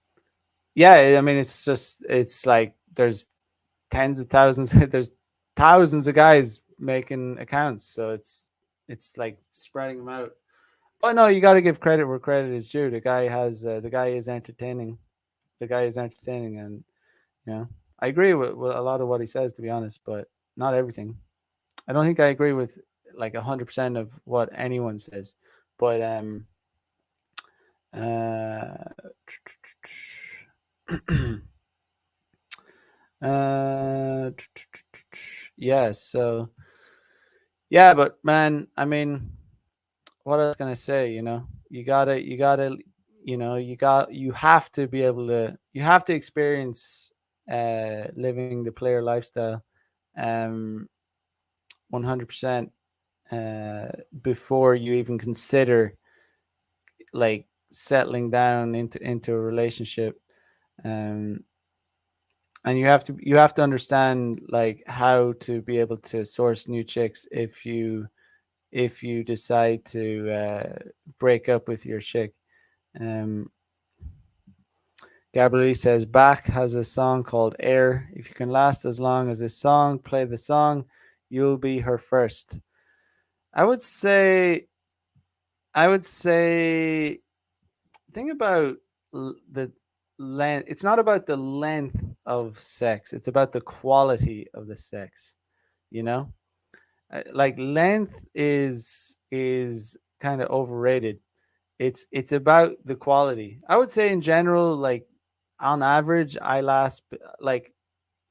yeah, I mean it's like there's tens of thousands there's thousands of guys making accounts, so it's like spreading them out. But no, you got to give credit where credit is due. The guy is entertaining. The guy is entertaining, and I agree with a lot of what he says, to be honest, but not everything. I don't think I agree with like 100% of what anyone says, but uh Uh, yeah. So yeah, but man, I mean, what I was gonna say, you have to be able to, you have to experience living the player lifestyle, um, 100% before you even consider like settling down into a relationship. Um, and you have to understand like how to be able to source new chicks if you decide to break up with your chick. um Gabrielle says Bach has a song called Air. If you can last as long as this song, play the song, you'll be her first. I would say i would say think about the length. It's not about the length of sex, it's about the quality of the sex, you know. Like length is kind of overrated. It's about the quality. I would say in general, like on average I last like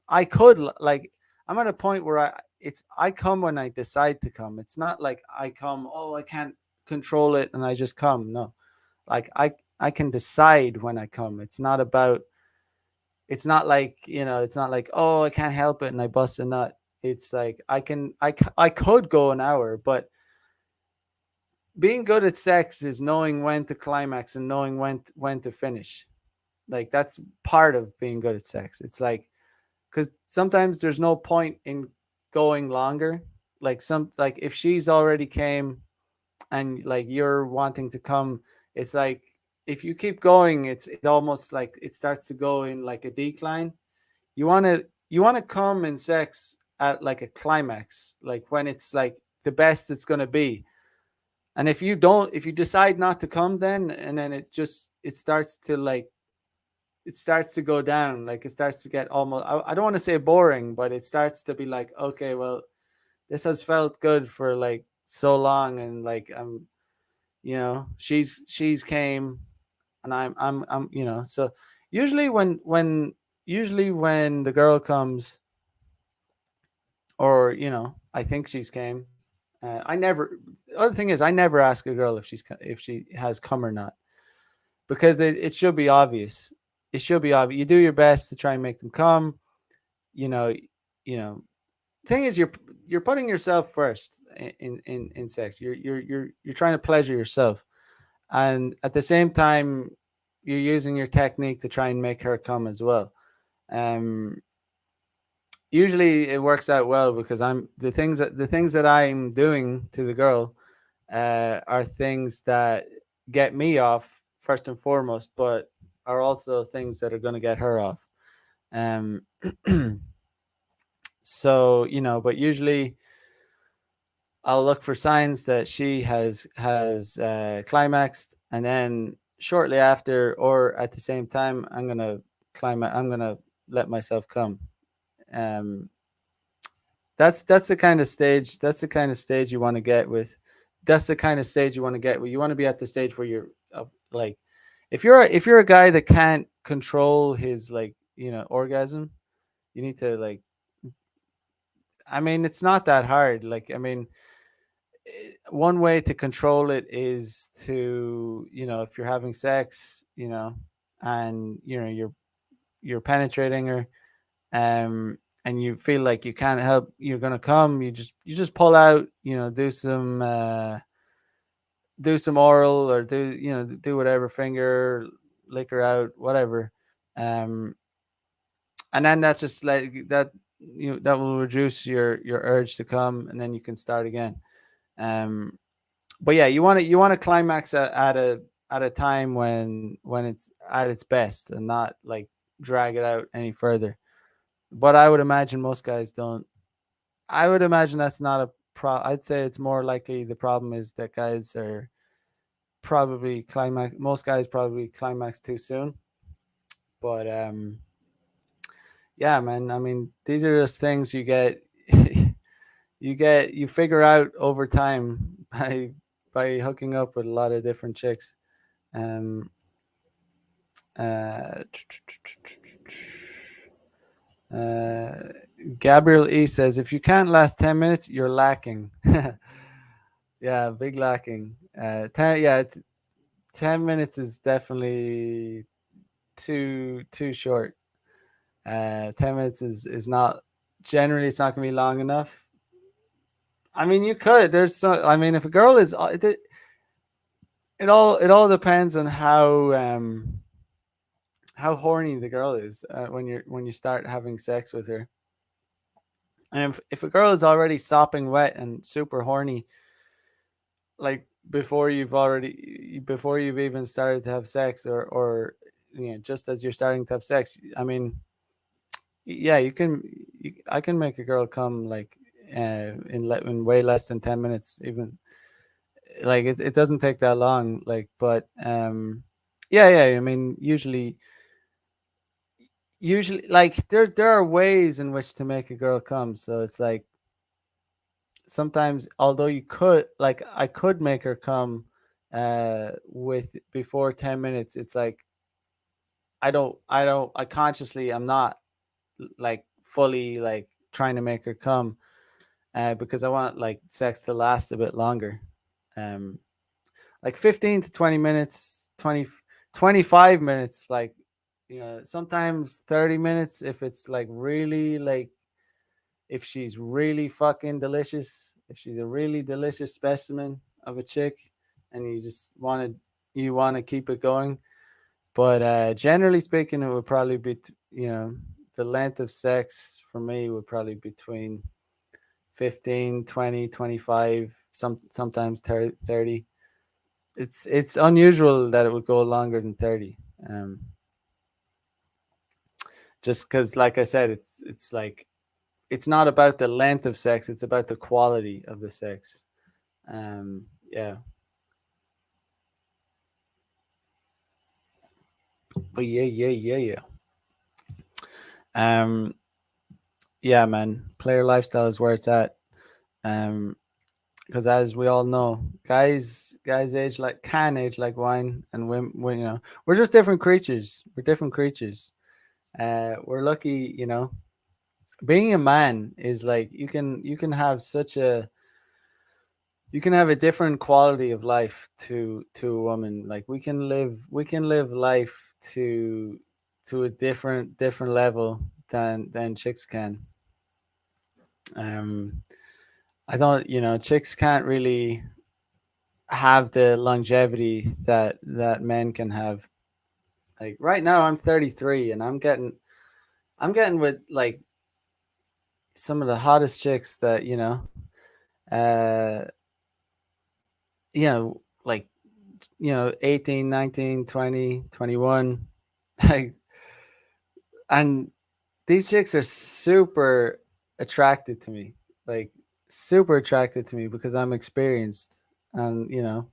I could like I'm at a point where it's I come when I decide to come. It's not like I come, oh, I can't control it and I just come. No. Like I can decide when I come. It's not about, it's not like, it's not like, oh, I can't help it and I bust a nut. It's like I could go an hour, but being good at sex is knowing when to climax and knowing when to finish. Like that's part of being good at sex. It's like, because sometimes there's no point in going longer. Like if she's already came and like you're wanting to come, it's like if you keep going, it almost like it starts to go in like a decline. You want to come in sex at like a climax, like when it's like the best it's going to be. And if you decide not to come, then it starts to like, it starts to go down, like it starts to get almost, I don't want to say boring, but it starts to be like, okay, well, this has felt good for like so long, and like she's came, and I'm so usually when the girl comes, or I think she's came, I never, the other thing is I never ask a girl if she has come or not, because it should be obvious. It should be obvious. You do your best to try and make them come. You know, you know. Thing is, you're putting yourself first in sex. You're trying to pleasure yourself, and at the same time, you're using your technique to try and make her come as well. Um, Usually it works out well because the things that I'm doing to the girl are things that get me off first and foremost, but are also things that are going to get her off. Um, so but usually I'll look for signs that she has climaxed, and then shortly after, or at the same time, I'm gonna let myself come. Um, that's the kind of stage. That's the kind of stage you want to get with. That's the kind of stage you want to get with. You want to be at the stage where you're like, if you're a guy that can't control his like orgasm, you need to like. I mean, it's not that hard. Like, I mean, one way to control it is to if you're having sex, and you're penetrating her, um and you feel like you can't help, you're gonna come, you just pull out, do some oral, or do whatever, finger, lick her out, whatever, um and then that's just like that, that will reduce your urge to come, and then you can start again. um but yeah, you want to climax at a time when it's at its best, and not like drag it out any further. But I would imagine most guys don't. I would imagine that's not a pro. I'd say it's more likely the problem is that guys are probably climax. Most guys probably climax too soon. But yeah, man. I mean, these are just things you get. You figure out over time by hooking up with a lot of different chicks. Um. Uh. Uh, Gabriel E says, if you can't last 10 minutes, you're lacking. Yeah, big lacking. 10 minutes is definitely too short. 10 minutes is not, generally it's not gonna be long enough. I mean, you could. I mean, if a girl is, it all depends on how horny the girl is when you start having sex with her. And if a girl is already sopping wet and super horny, like before you've even started to have sex, or just as you're starting to have sex, I mean, yeah, I can make a girl come like in way less than 10 minutes, even. Like it doesn't take that long, like, but yeah, I mean, usually like there are ways in which to make a girl come. So it's like, sometimes, although you could, like, I could make her come with before 10 minutes, it's like I consciously, I'm not like fully like trying to make her come. because I want like sex to last a bit longer. Um, like 15 to 20 minutes, 25 minutes, like, sometimes 30 minutes if it's like really like, if she's really fucking delicious, if she's a really delicious specimen of a chick, and you want to keep it going. But generally speaking, it would probably be, the length of sex for me would probably be between 15, 20, 25, sometimes 30. It's unusual that it would go longer than 30. Just because, like I said, it's like, it's not about the length of sex, it's about the quality of the sex. Yeah. But yeah, yeah, yeah, yeah. Um, yeah, man. Player lifestyle is where it's at. Um, because as we all know, guys can age like wine, and women, we're just different creatures. We're different creatures. We're lucky, being a man is like, you can have such a, you can have a different quality of life to a woman. Like, we can live life to a different level than chicks can. um I don't, chicks can't really have the longevity that men can have. Like, right now I'm 33, and I'm getting with like some of the hottest chicks that, uh like, 18, 19, 20, 21. Like, and these chicks are super attracted to me. Like, super attracted to me because I'm experienced, and, I'm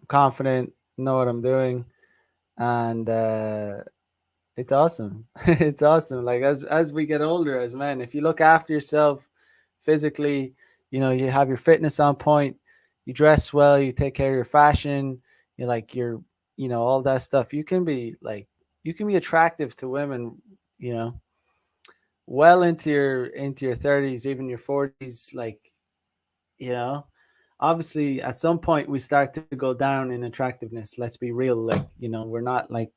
confident, know what I'm doing. And it's awesome. It's awesome. Like, as we get older as men, if you look after yourself physically, you have your fitness on point, you dress well, you take care of your fashion, you like your, all that stuff. You can be attractive to women, you know, well into your 30s, even your 40s. Like, you know, obviously at some point we start to go down in attractiveness. Let's be real. Like, we're not like,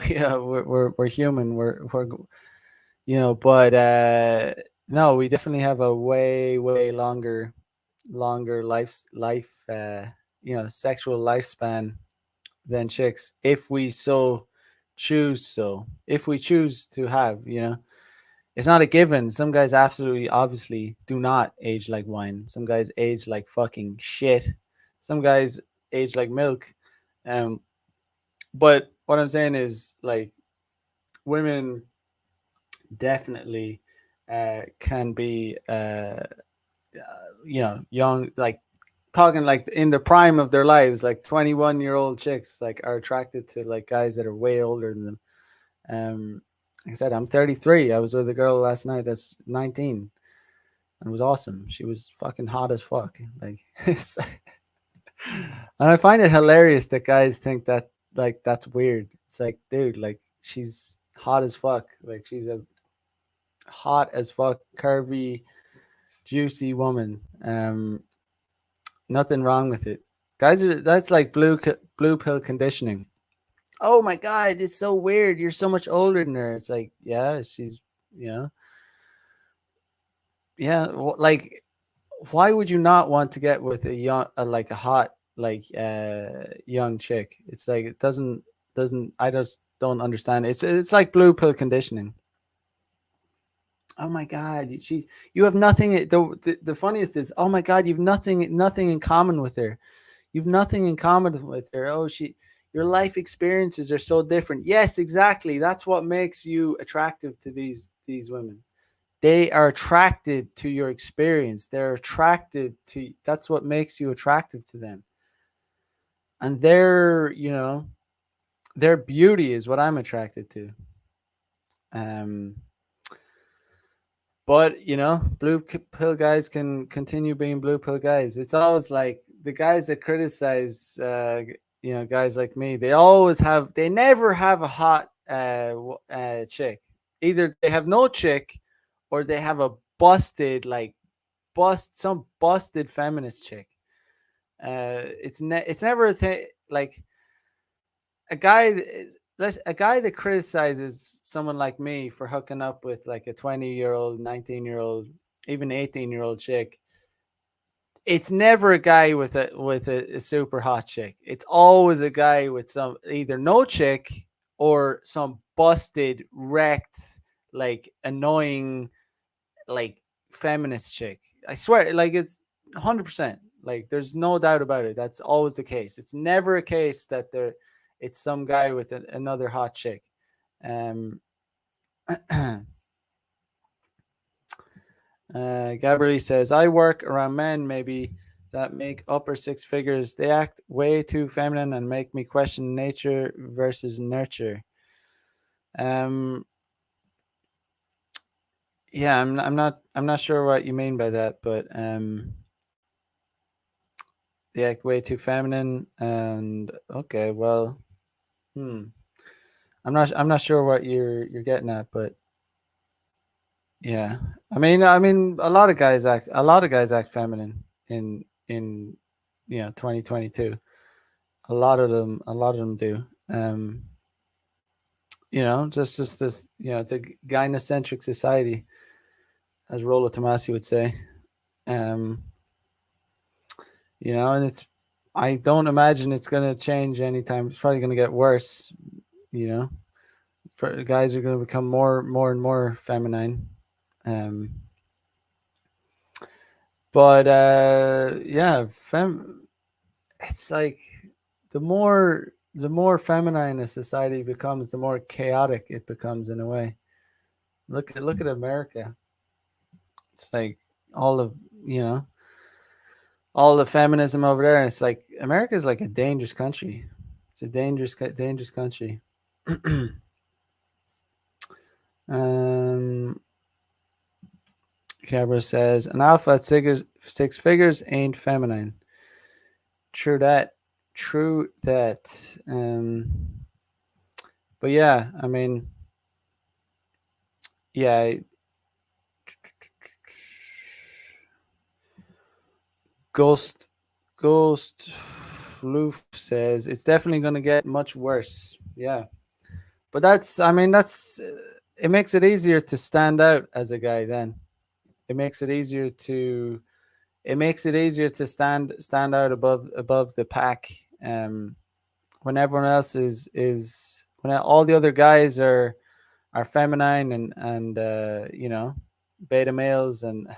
yeah, we're human. We're but no, we definitely have a way longer sexual lifespan than chicks, if we so choose. So if we choose to have, it's not a given. Some guys absolutely obviously do not age like wine. Some guys age like fucking shit. Some guys age like milk. Um, but what I'm saying is, like, women definitely can be young, like, talking like in the prime of their lives, like 21-year-old chicks, like, are attracted to like guys that are way older than them. Like I said, I'm 33. I was with a girl last night that's 19, and it was awesome. She was fucking hot as fuck. Like, and I find it hilarious that guys think that, like, that's weird. It's like, dude, like, she's hot as fuck. Like, she's a hot as fuck, curvy, juicy woman. Nothing wrong with it. Guys, that's like blue pill conditioning. Oh my god, it's so weird. You're so much older than her. It's like, yeah, she's, you know, yeah. Like, why would you not want to get with a young, like a hot, like young chick? It's like, it doesn't. I just don't understand. It's like blue pill conditioning. Oh my god, you have nothing. The funniest is, oh my god, you've nothing in common with her. You've nothing in common with her. Oh, your life experiences are so different. Yes, exactly. That's what makes you attractive to these women. They are attracted to your experience. They're attracted to, that's what makes you attractive to them. And their beauty is what I'm attracted to. Um But, blue pill guys can continue being blue pill guys. It's always like the guys that criticize, guys like me. They never have a hot chick. Either they have no chick, or they have a busted, like, some busted feminist chick. It's never a thing like a guy a guy that criticizes someone like me for hooking up with like a 20-year-old, 19-year-old, even 18-year-old chick. It's never a guy with a super hot chick. It's always a guy with some either no chick or some busted, wrecked, like annoying, like feminist chick. I swear, like it's 100%. Like there's no doubt about it. That's always the case. It's never a case that it's some guy with another hot chick. Um, Gabrielle says, I work around men maybe that make upper six figures. They act way too feminine and make me question nature versus nurture. Um, yeah, I'm not sure what you mean by that, but they act way too feminine. And okay, well, hmm, I'm not sure what you're getting at, but yeah, I mean, a lot of guys act feminine in 2022. A lot of them do. Just this, it's a gynocentric society, as Rollo Tomasi would say. Um, and I don't imagine it's going to change anytime. It's probably going to get worse. You know, guys are going to become more and more feminine. Um, but yeah, it's like the more feminine a society becomes, the more chaotic it becomes in a way. Look at America. It's like all of you know all the feminism over there. And it's like America is like a dangerous country. It's a dangerous country. um, Cabra says an alpha at six figures ain't feminine. True that. True that. But yeah, I mean, yeah. Ghost Loof says it's definitely going to get much worse. Yeah, but it makes it easier to stand out as a guy. Then it makes it easier to stand out above the pack. When everyone else is when all the other guys are feminine and beta males and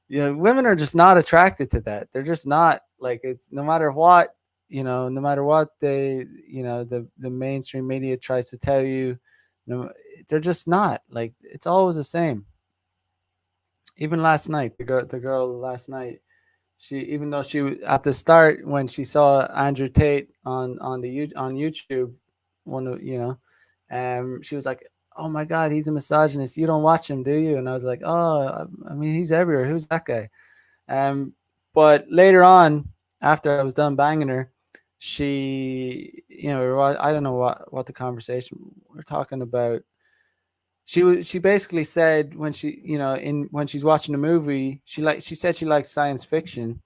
women are just not attracted to that. They're just not. Like, it's no matter what, no matter what the mainstream media tries to tell you, they're just not. Like, it's always the same. Even last night, the girl last night, she, even though she at the start when she saw Andrew Tate on YouTube, one of she was like, "Oh my God, he's a misogynist. You don't watch him, do you?" And I was like, "Oh, I mean, he's everywhere. Who's that guy?" Um, but later on, after I was done banging her, she, I don't know what the conversation we're talking about. She basically said when when she's watching a movie, she said she likes science fiction,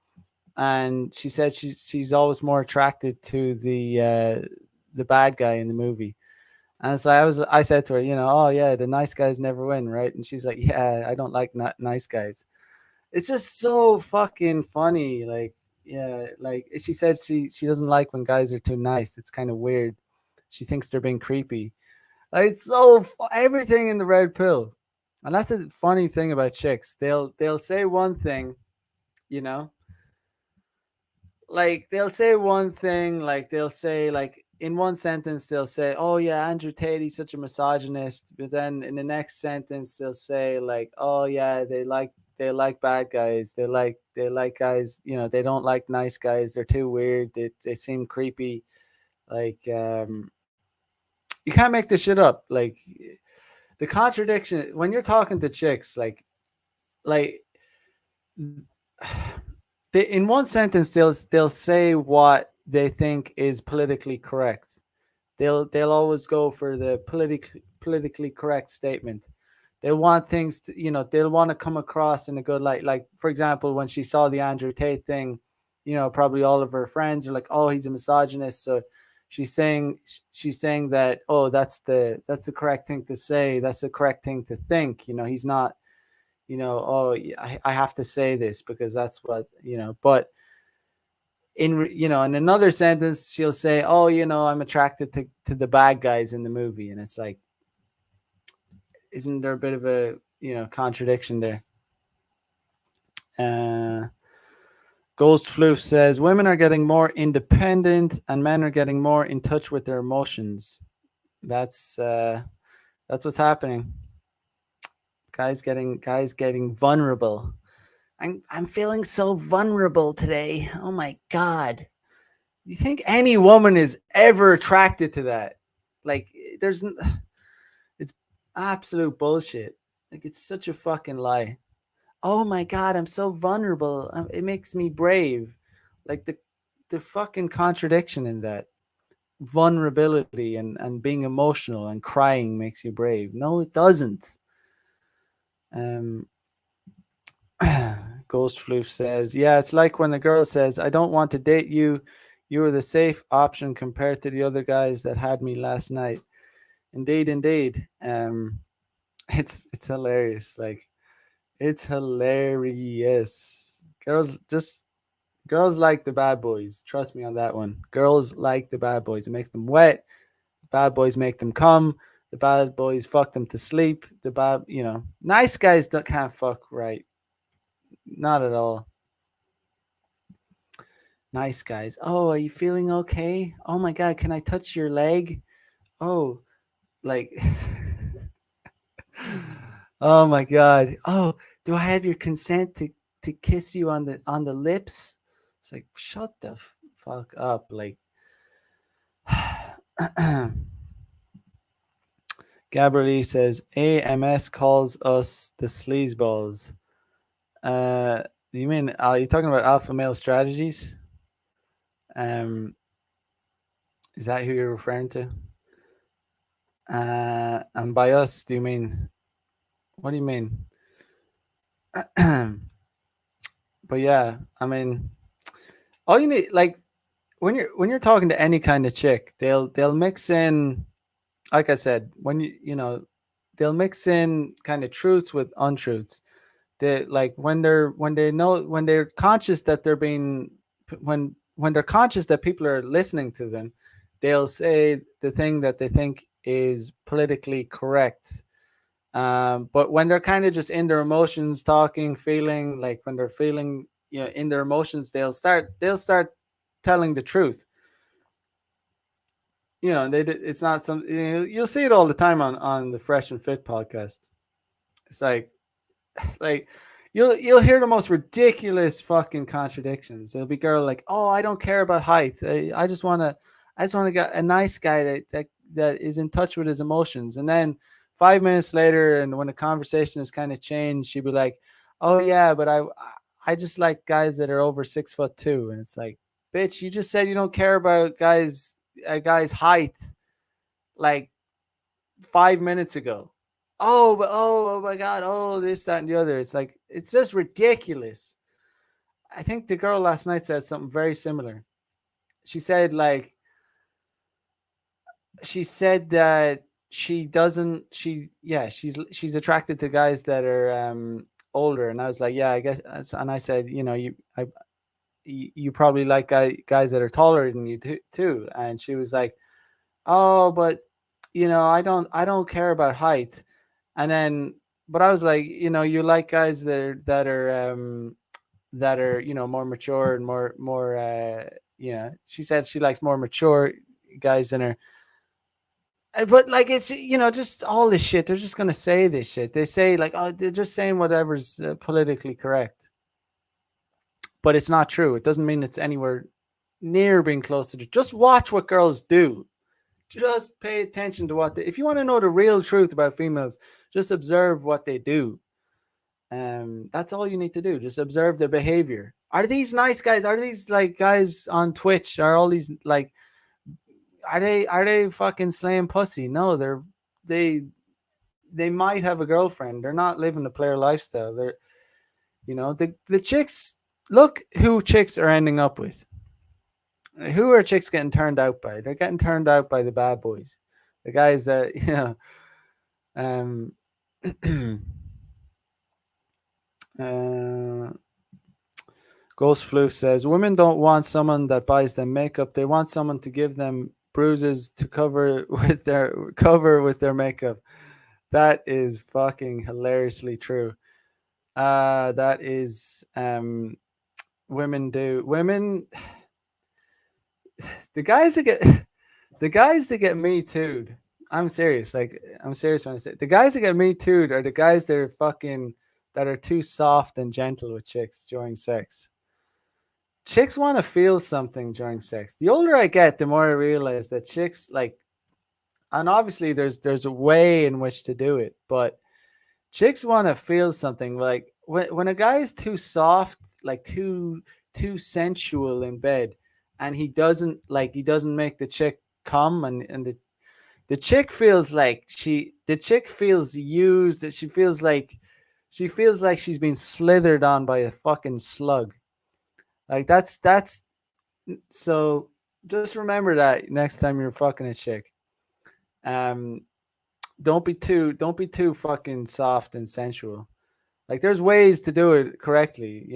and she said she's always more attracted to the bad guy in the movie. And so I said to her, "Oh yeah, the nice guys never win, right?" And she's like, "Yeah, I don't like nice guys." It's just so fucking funny. Like, yeah, like she said she doesn't like when guys are too nice. It's kind of weird. She thinks they're being creepy. Like, it's everything in the red pill. And that's the funny thing about chicks. They'll say one thing, you know, like they'll say one thing, like they'll say, like, in one sentence they'll say, "Oh yeah, Andrew Tate, he's such a misogynist," but then in the next sentence they'll say, like, "Oh yeah, they like bad guys, they like guys, they don't like nice guys, they're too weird, they seem creepy." Like, you can't make this shit up. Like, the contradiction when you're talking to chicks, like in one sentence they'll say what they think is politically correct. They'll always go for the politically correct statement. They want things to, they'll want to come across in a good light. Like, for example, when she saw the Andrew Tate thing, probably all of her friends are like, "Oh, he's a misogynist." So she's saying that, "Oh, that's the correct thing to say. That's the correct thing to think." He's not, "Oh, I have to say this because that's what." But in another sentence, she'll say, "Oh, I'm attracted to the bad guys in the movie," and it's like, isn't there a bit of a contradiction there? Uh, Ghost Floof says women are getting more independent and men are getting more in touch with their emotions. That's what's happening. Guys getting vulnerable. I'm feeling so vulnerable today. Oh my god. You think any woman is ever attracted to that? Like, there's it's absolute bullshit. Like, it's such a fucking lie. Oh my god, I'm so vulnerable. It makes me brave. Like, the fucking contradiction in that. Vulnerability and being emotional and crying makes you brave. No, it doesn't. Um Ghost Floof says, "Yeah, it's like when the girl says, 'I don't want to date you. You were the safe option compared to the other guys that had me last night.'" Indeed, indeed. It's hilarious. Like, it's hilarious. Girls like the bad boys. Trust me on that one. Girls like the bad boys. It makes them wet. Bad boys make them come. The bad boys fuck them to sleep. Nice guys that can't fuck right. Not at all. Nice guys. Oh, are you feeling okay? Oh my god, can I touch your leg? Oh, like, oh my god. Oh, do I have your consent to kiss you on the lips? It's like, shut the fuck up. Like, Gabrielle says AMS calls us the sleazeballs. Uh, you mean, are you talking about alpha male strategies? Um, is that who you're referring to? And by us, do you mean, what do you mean? But yeah, I mean, all you need, like, when you're talking to any kind of chick, they'll mix in, like I said, when they'll mix in kind of truths with untruths. They, like, when they're conscious that they're being, when they're conscious that people are listening to them, they'll say the thing that they think is politically correct. But when they're kind of just in their emotions, talking, feeling, like when they're feeling, in their emotions, they'll start telling the truth. It's not some, you'll see it all the time on the Fresh and Fit podcast. It's like you'll hear the most ridiculous fucking contradictions. There'll be girl like, "Oh, I don't care about height. I just want to get a nice guy that is in touch with his emotions." And then 5 minutes later, and when the conversation has kind of changed, she'd be like, "Oh yeah, but I just like guys that are over 6'2". And it's like, bitch, you just said you don't care about a guy's height like 5 minutes ago. Oh, but oh my god, oh, this, that, and the other. It's like, it's just ridiculous. I think the girl last night said something very similar. She said, like, she said that she doesn't she yeah, she's attracted to guys that are older. And I was like, yeah, I guess. And I said, you probably like guys that are taller than you too. And she was like, "Oh, but I don't care about height." And then, but I was like, you like guys that are more mature and more. She said she likes more mature guys than her. But like, it's just all this shit. They're just gonna say this shit. They say, like, oh, they're just saying whatever's politically correct, but it's not true. It doesn't mean it's anywhere near being close to it. Just watch what girls do. Just pay attention to if you want to know the real truth about females, just observe what they do. That's all you need to do. Just observe their behavior. Are these nice guys? Are these, like, guys on Twitch? Are all these, like, are they fucking slaying pussy? No, they they might have a girlfriend. They're not living the player lifestyle. They're, the chicks. Look who chicks are ending up with. Who are chicks getting turned out by? They're getting turned out by the bad boys, the guys that Um, uh, Ghost Fluke says women don't want someone that buys them makeup. They want someone to give them bruises to cover with their makeup. That is fucking hilariously true. That is women do women the guys that get the guys that get me too'd. I'm serious. Like I'm serious when I say the guys that get me too'd are the guys that are fucking that are too soft and gentle with chicks during sex. Chicks want to feel something during sex. The older I get, the more I realize that chicks like, and obviously there's a way in which to do it, but chicks want to feel something. Like when a guy is too soft, like too sensual in bed, and he doesn't make the chick come, and the chick feels like the chick feels used. She feels like she's been slithered on by a fucking slug. Like that's so. Just remember that next time you're fucking a chick. Um, don't be too fucking soft and sensual. Like there's ways to do it correctly.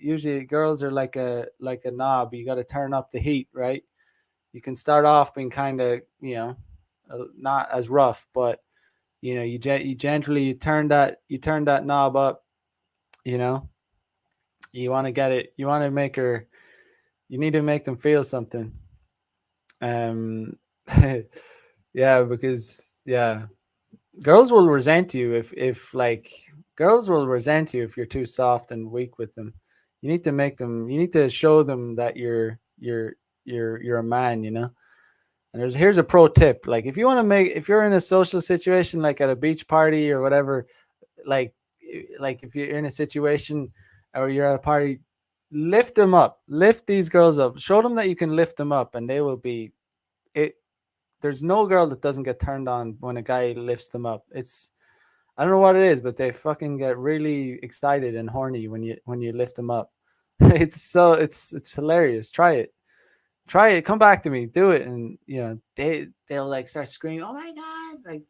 Usually girls are like a knob. You got to turn up the heat, right? You can start off being kind of not as rough, but you gently you turn that knob up. You know, you want to get it. You want to make her. You need to make them feel something. Um, yeah, because girls will resent you if like girls will resent you if you're too soft and weak with them. You need to make them. You need to show them that you're a man. And here's a pro tip. Like if you're in a social situation like at a beach party or whatever, like if you're in a situation or you're at a party, lift them up. Lift these girls up. Show them that you can lift them up, and they will be it. There's no girl that doesn't get turned on when a guy lifts them up. I don't know what it is, but they fucking get really excited and horny when you lift them up. It's hilarious. Try it. Try it. Come back to me. Do it, and they'll like start screaming. Oh my god! Like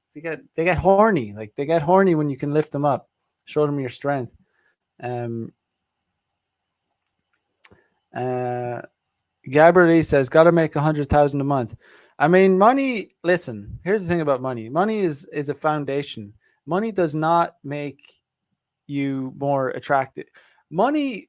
they get horny. Like they get horny when you can lift them up. Show them your strength. Um. Uh. Gabrielle says, "Got to make 100,000 a month." I mean, money. Listen, here's the thing about money. Money is a foundation. Money does not make you more attractive. Money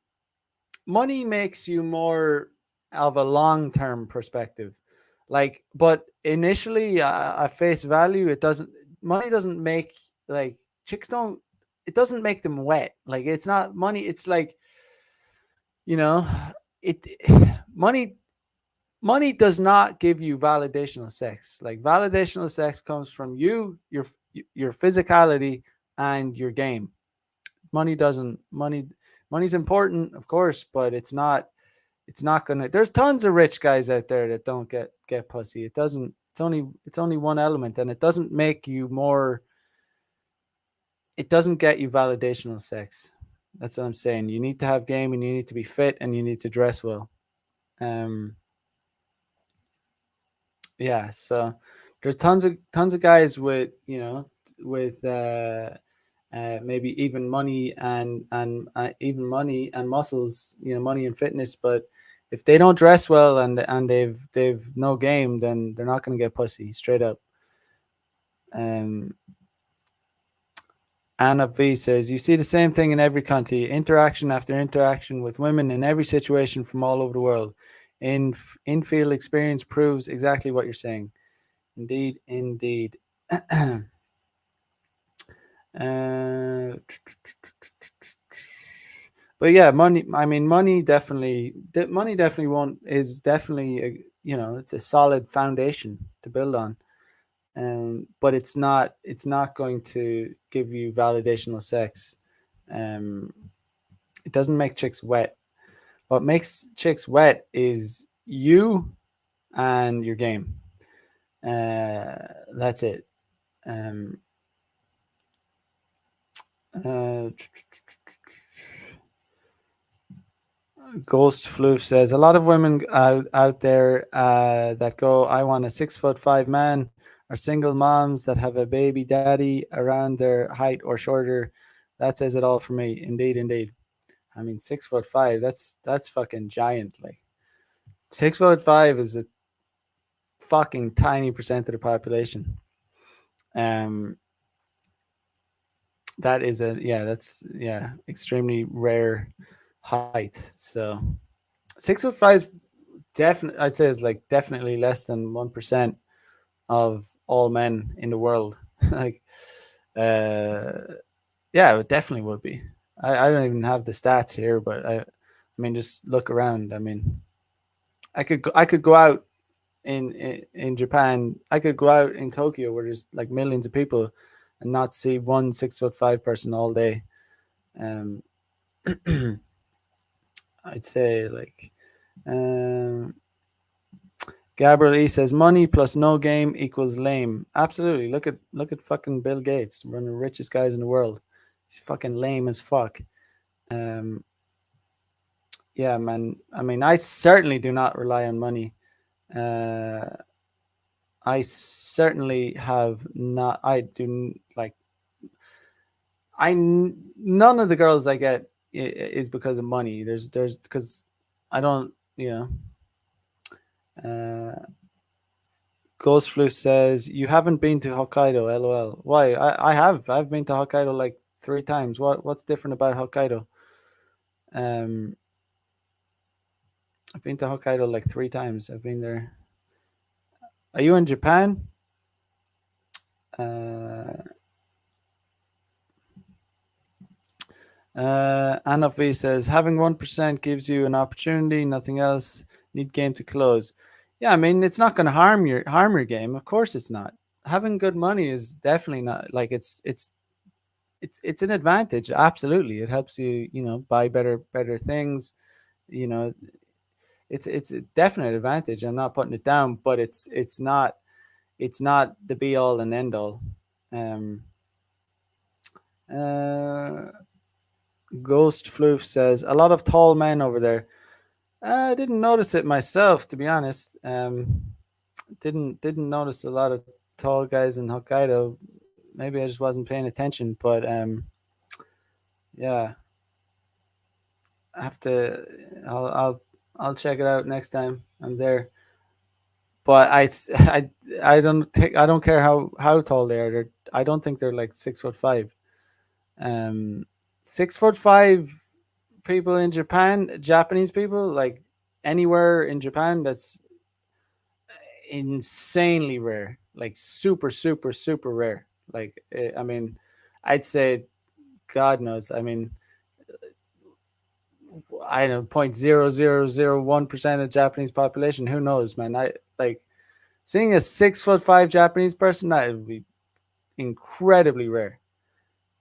money makes you more of a long term perspective. Like, but initially, at face value, it doesn't. Money doesn't make like chicks don't. It doesn't make them wet. Like it's not money. It's like you know, it money money does not give you validational sex. Like validational sex comes from your physicality and your game. Money doesn't money's important, of course, but it's not gonna there's tons of rich guys out there that don't get pussy. It's only one element, and it doesn't get you validational sex. That's what I'm saying. You need to have game, and you need to be fit, and you need to dress well. um yeah, so there's tons of guys with maybe even money and muscles, money and fitness, but if they don't dress well and they've no game, then they're not going to get pussy straight up. um Anna V says, you see the same thing in every country, interaction after interaction with women in every situation from all over the world. In-field experience proves exactly what you're saying. Indeed, indeed. uh, but yeah, money. I mean, money definitely won't is definitely it's a solid foundation to build on. But it's not going to give you validational sex. Um, it doesn't make chicks wet. What makes chicks wet is you and your game. That's it. Um, Uh, Ghost Floof says a lot of women out there that go, I want a 6'5" man, or single moms that have a baby daddy around their height or shorter. That says it all for me. Indeed, indeed. I mean, 6'5". That's fucking giant. Like 6'5" is a fucking tiny percent of the population. Um, that is a that's extremely rare height. So 6'5" is definitely, I'd say, is like definitely less than 1% of all men in the world. Like, uh, yeah, it definitely would be. I don't even have the stats here, but I mean, just look around. I mean, I could go out in Japan. I could go out in Tokyo where there's like millions of people, and not see one 6'5" person all day. Um, I'd say like, um, Gabriel E says money plus no game equals lame. Absolutely. Look at fucking Bill Gates, one of the richest guys in the world. He's fucking lame as fuck. Um, yeah, man. I mean, I certainly do not rely on money. Uh, I certainly have not. I do like. None of the girls I get is because of money. There's because I don't. Uh, Ghost Flu says you haven't been to Hokkaido. LOL. Why? I have. I've been to Hokkaido like 3 times. What's different about Hokkaido? Um, I've been to Hokkaido like 3 times. I've been there. Are you in Japan? Uh, Anna V says having 1% gives you an opportunity. Nothing else. Need game to close. Yeah, I mean it's not going to harm your game. Of course it's not. Having good money is definitely not like it's an advantage. Absolutely, it helps you buy better things. You know, it's a definite advantage. I'm not putting it down, but it's not the be all and end all. Um, uh, Ghost Floof says a lot of tall men over there. I didn't notice it myself, to be honest. Didn't notice a lot of tall guys in Hokkaido. Maybe I just wasn't paying attention, but yeah, I have to. I'll check it out next time I'm there. But I don't care how tall they are. I don't think they're like 6'5". Um, 6'5" people in Japan, Japanese people, like anywhere in Japan, that's insanely rare. Like super, super, super rare. Like I mean, I'd say God knows. I mean, I don't know, 0.0001% of Japanese population. Who knows, man? I like seeing a 6'5" Japanese person. That would be incredibly rare.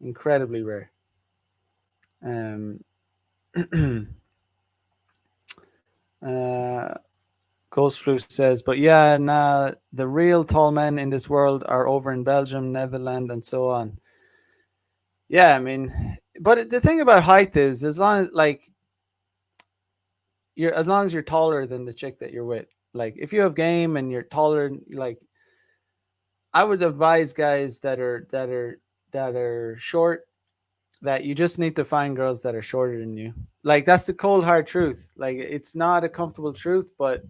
Incredibly rare. Um, uh, Ghost Flu says, but yeah, nah, the real tall men in this world are over in Belgium, Netherlands, and so on. Yeah, I mean, but the thing about height is, as long as you're taller than the chick that you're with, like if you have game and you're taller, like I would advise guys that are short, that you just need to find girls that are shorter than you. Like that's the cold hard truth. Like it's not a comfortable truth, but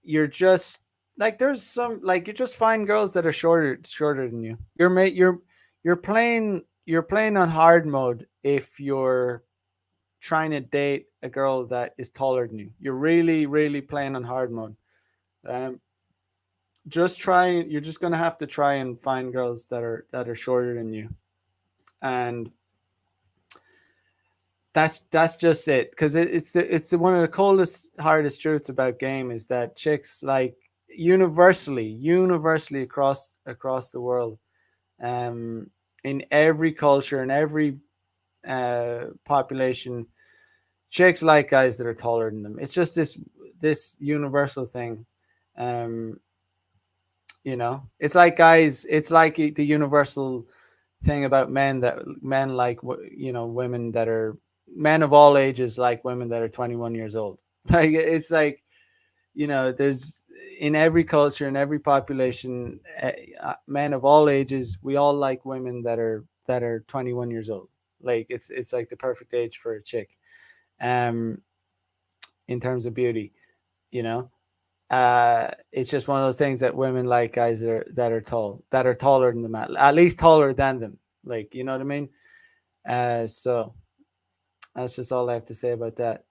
you're just like there's some like you just find girls that are shorter than you. You're playing on hard mode if you're trying to date a girl that is taller than you. You're really really playing on hard mode. Um, you're just gonna have to try and find girls that are shorter than you, and that's just it. Because it's one of the coldest hardest truths about game is that chicks like universally across the world, um in every culture and every population, chicks like guys that are taller than them. It's just this universal thing. um it's like guys, it's like the universal thing about men, that men like, women that are, men of all ages like women that are 21 years old. Like, it's like, there's, in every culture, in every population, men of all ages, we all like women that are 21 years old. Like, it's like the perfect age for a chick, um in terms of beauty, you know it's just one of those things that women like guys that are tall, that are taller than them, at least taller than them, like, you know what I mean. So that's just all I have to say about that.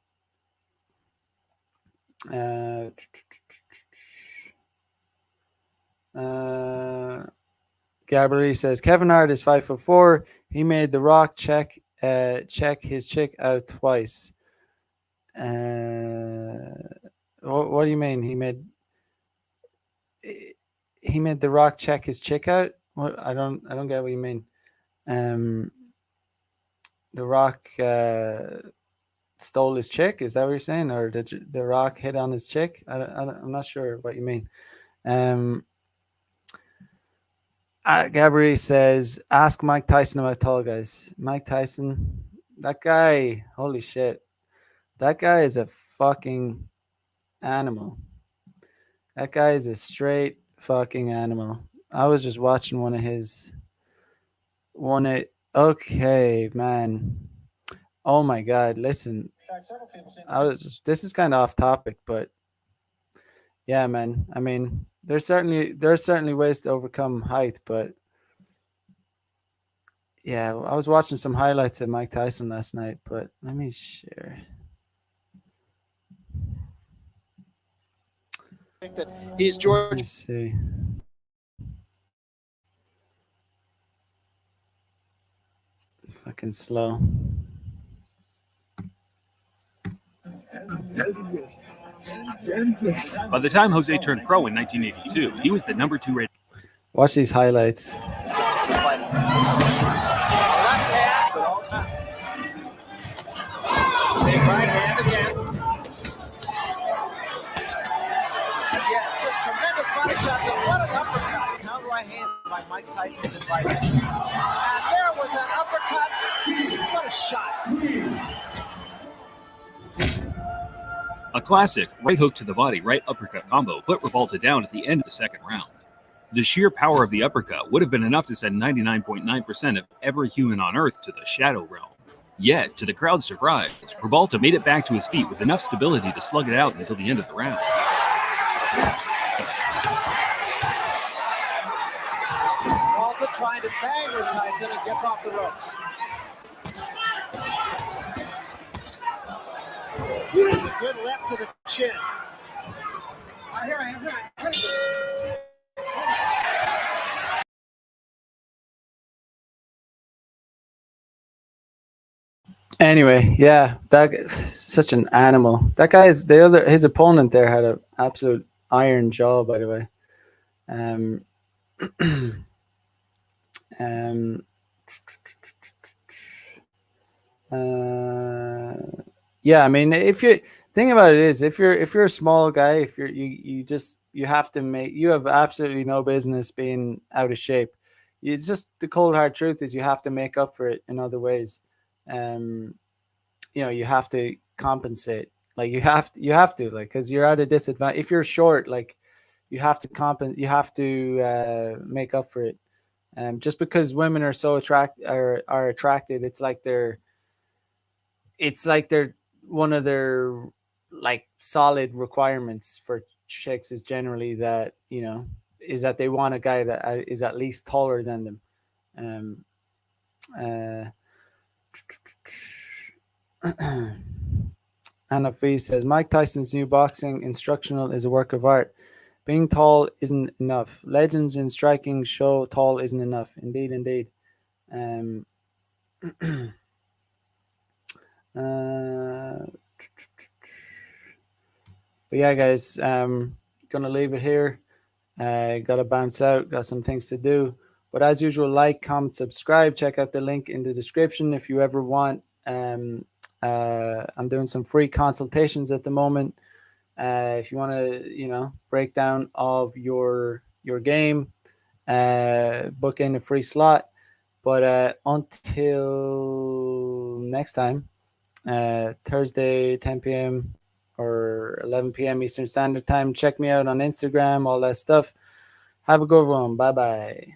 uh uh Gabrielle says Kevin Hart is 5'4". He made The Rock check his chick out twice. What do you mean? He made The Rock check his chick out. What? I don't get what you mean. Um, The Rock stole his chick. Is that what you're saying, or did The Rock hit on his chick? I'm not sure what you mean. Um, Gabrielle says, ask Mike Tyson about tall guys. Mike Tyson, that guy, holy shit. That guy is a fucking animal. That guy is a straight fucking animal. I was just watching okay, man. Oh my god, listen. This is kind of off topic, but yeah, man. I mean, there's certainly ways to overcome height, but yeah, I was watching some highlights of Mike Tyson last night, but let me share. That he's George. Let's see. Fucking slow. By the time Jose turned pro in 1982, he was the number 2 rated. Watch these highlights. Big right hand again. Yeah, just tremendous body shots and what an uppercut. Counter right hand by Mike Tyson's fighter. And there was an uppercut. What a shot. A classic right hook to the body, right uppercut combo put Revolta down at the end of the second round. The sheer power of the uppercut would have been enough to send 99.9% of every human on Earth to the shadow realm. Yet, to the crowd's surprise, Revolta made it back to his feet with enough stability to slug it out until the end of the round. Revolta trying to bang with Tyson and gets off the ropes. It's a good left to the chin. Here I am. Anyway, yeah, that guy's such an animal. That guy is his opponent there had an absolute iron jaw, by the way. Um, um, yeah, I mean, if you think about it, is if you're a small guy, if you have to make, you have absolutely no business being out of shape. It's just the cold hard truth is you have to make up for it in other ways. Um, you have to compensate. Like you have to like, because you're at a disadvantage if you're short. Like you have to you have to make up for it. Just because women are so are attracted, it's like they're one of their like solid requirements for chicks is generally that is that they want a guy that is at least taller than them. um uh Anna Fee says Mike Tyson's new boxing instructional is a work of art. Being tall isn't enough. Legends in striking show tall isn't enough. Indeed, indeed. Um, uh, but yeah, guys, gonna leave it here. Gotta bounce out. Got some things to do. But as usual, like, comment, subscribe. Check out the link in the description if you ever want. I'm doing some free consultations at the moment. If you want to, breakdown of your game, book in a free slot. But until next time, Thursday, 10 p.m. or 11 p.m. Eastern Standard Time. Check me out on Instagram, all that stuff. Have a good one. Bye bye.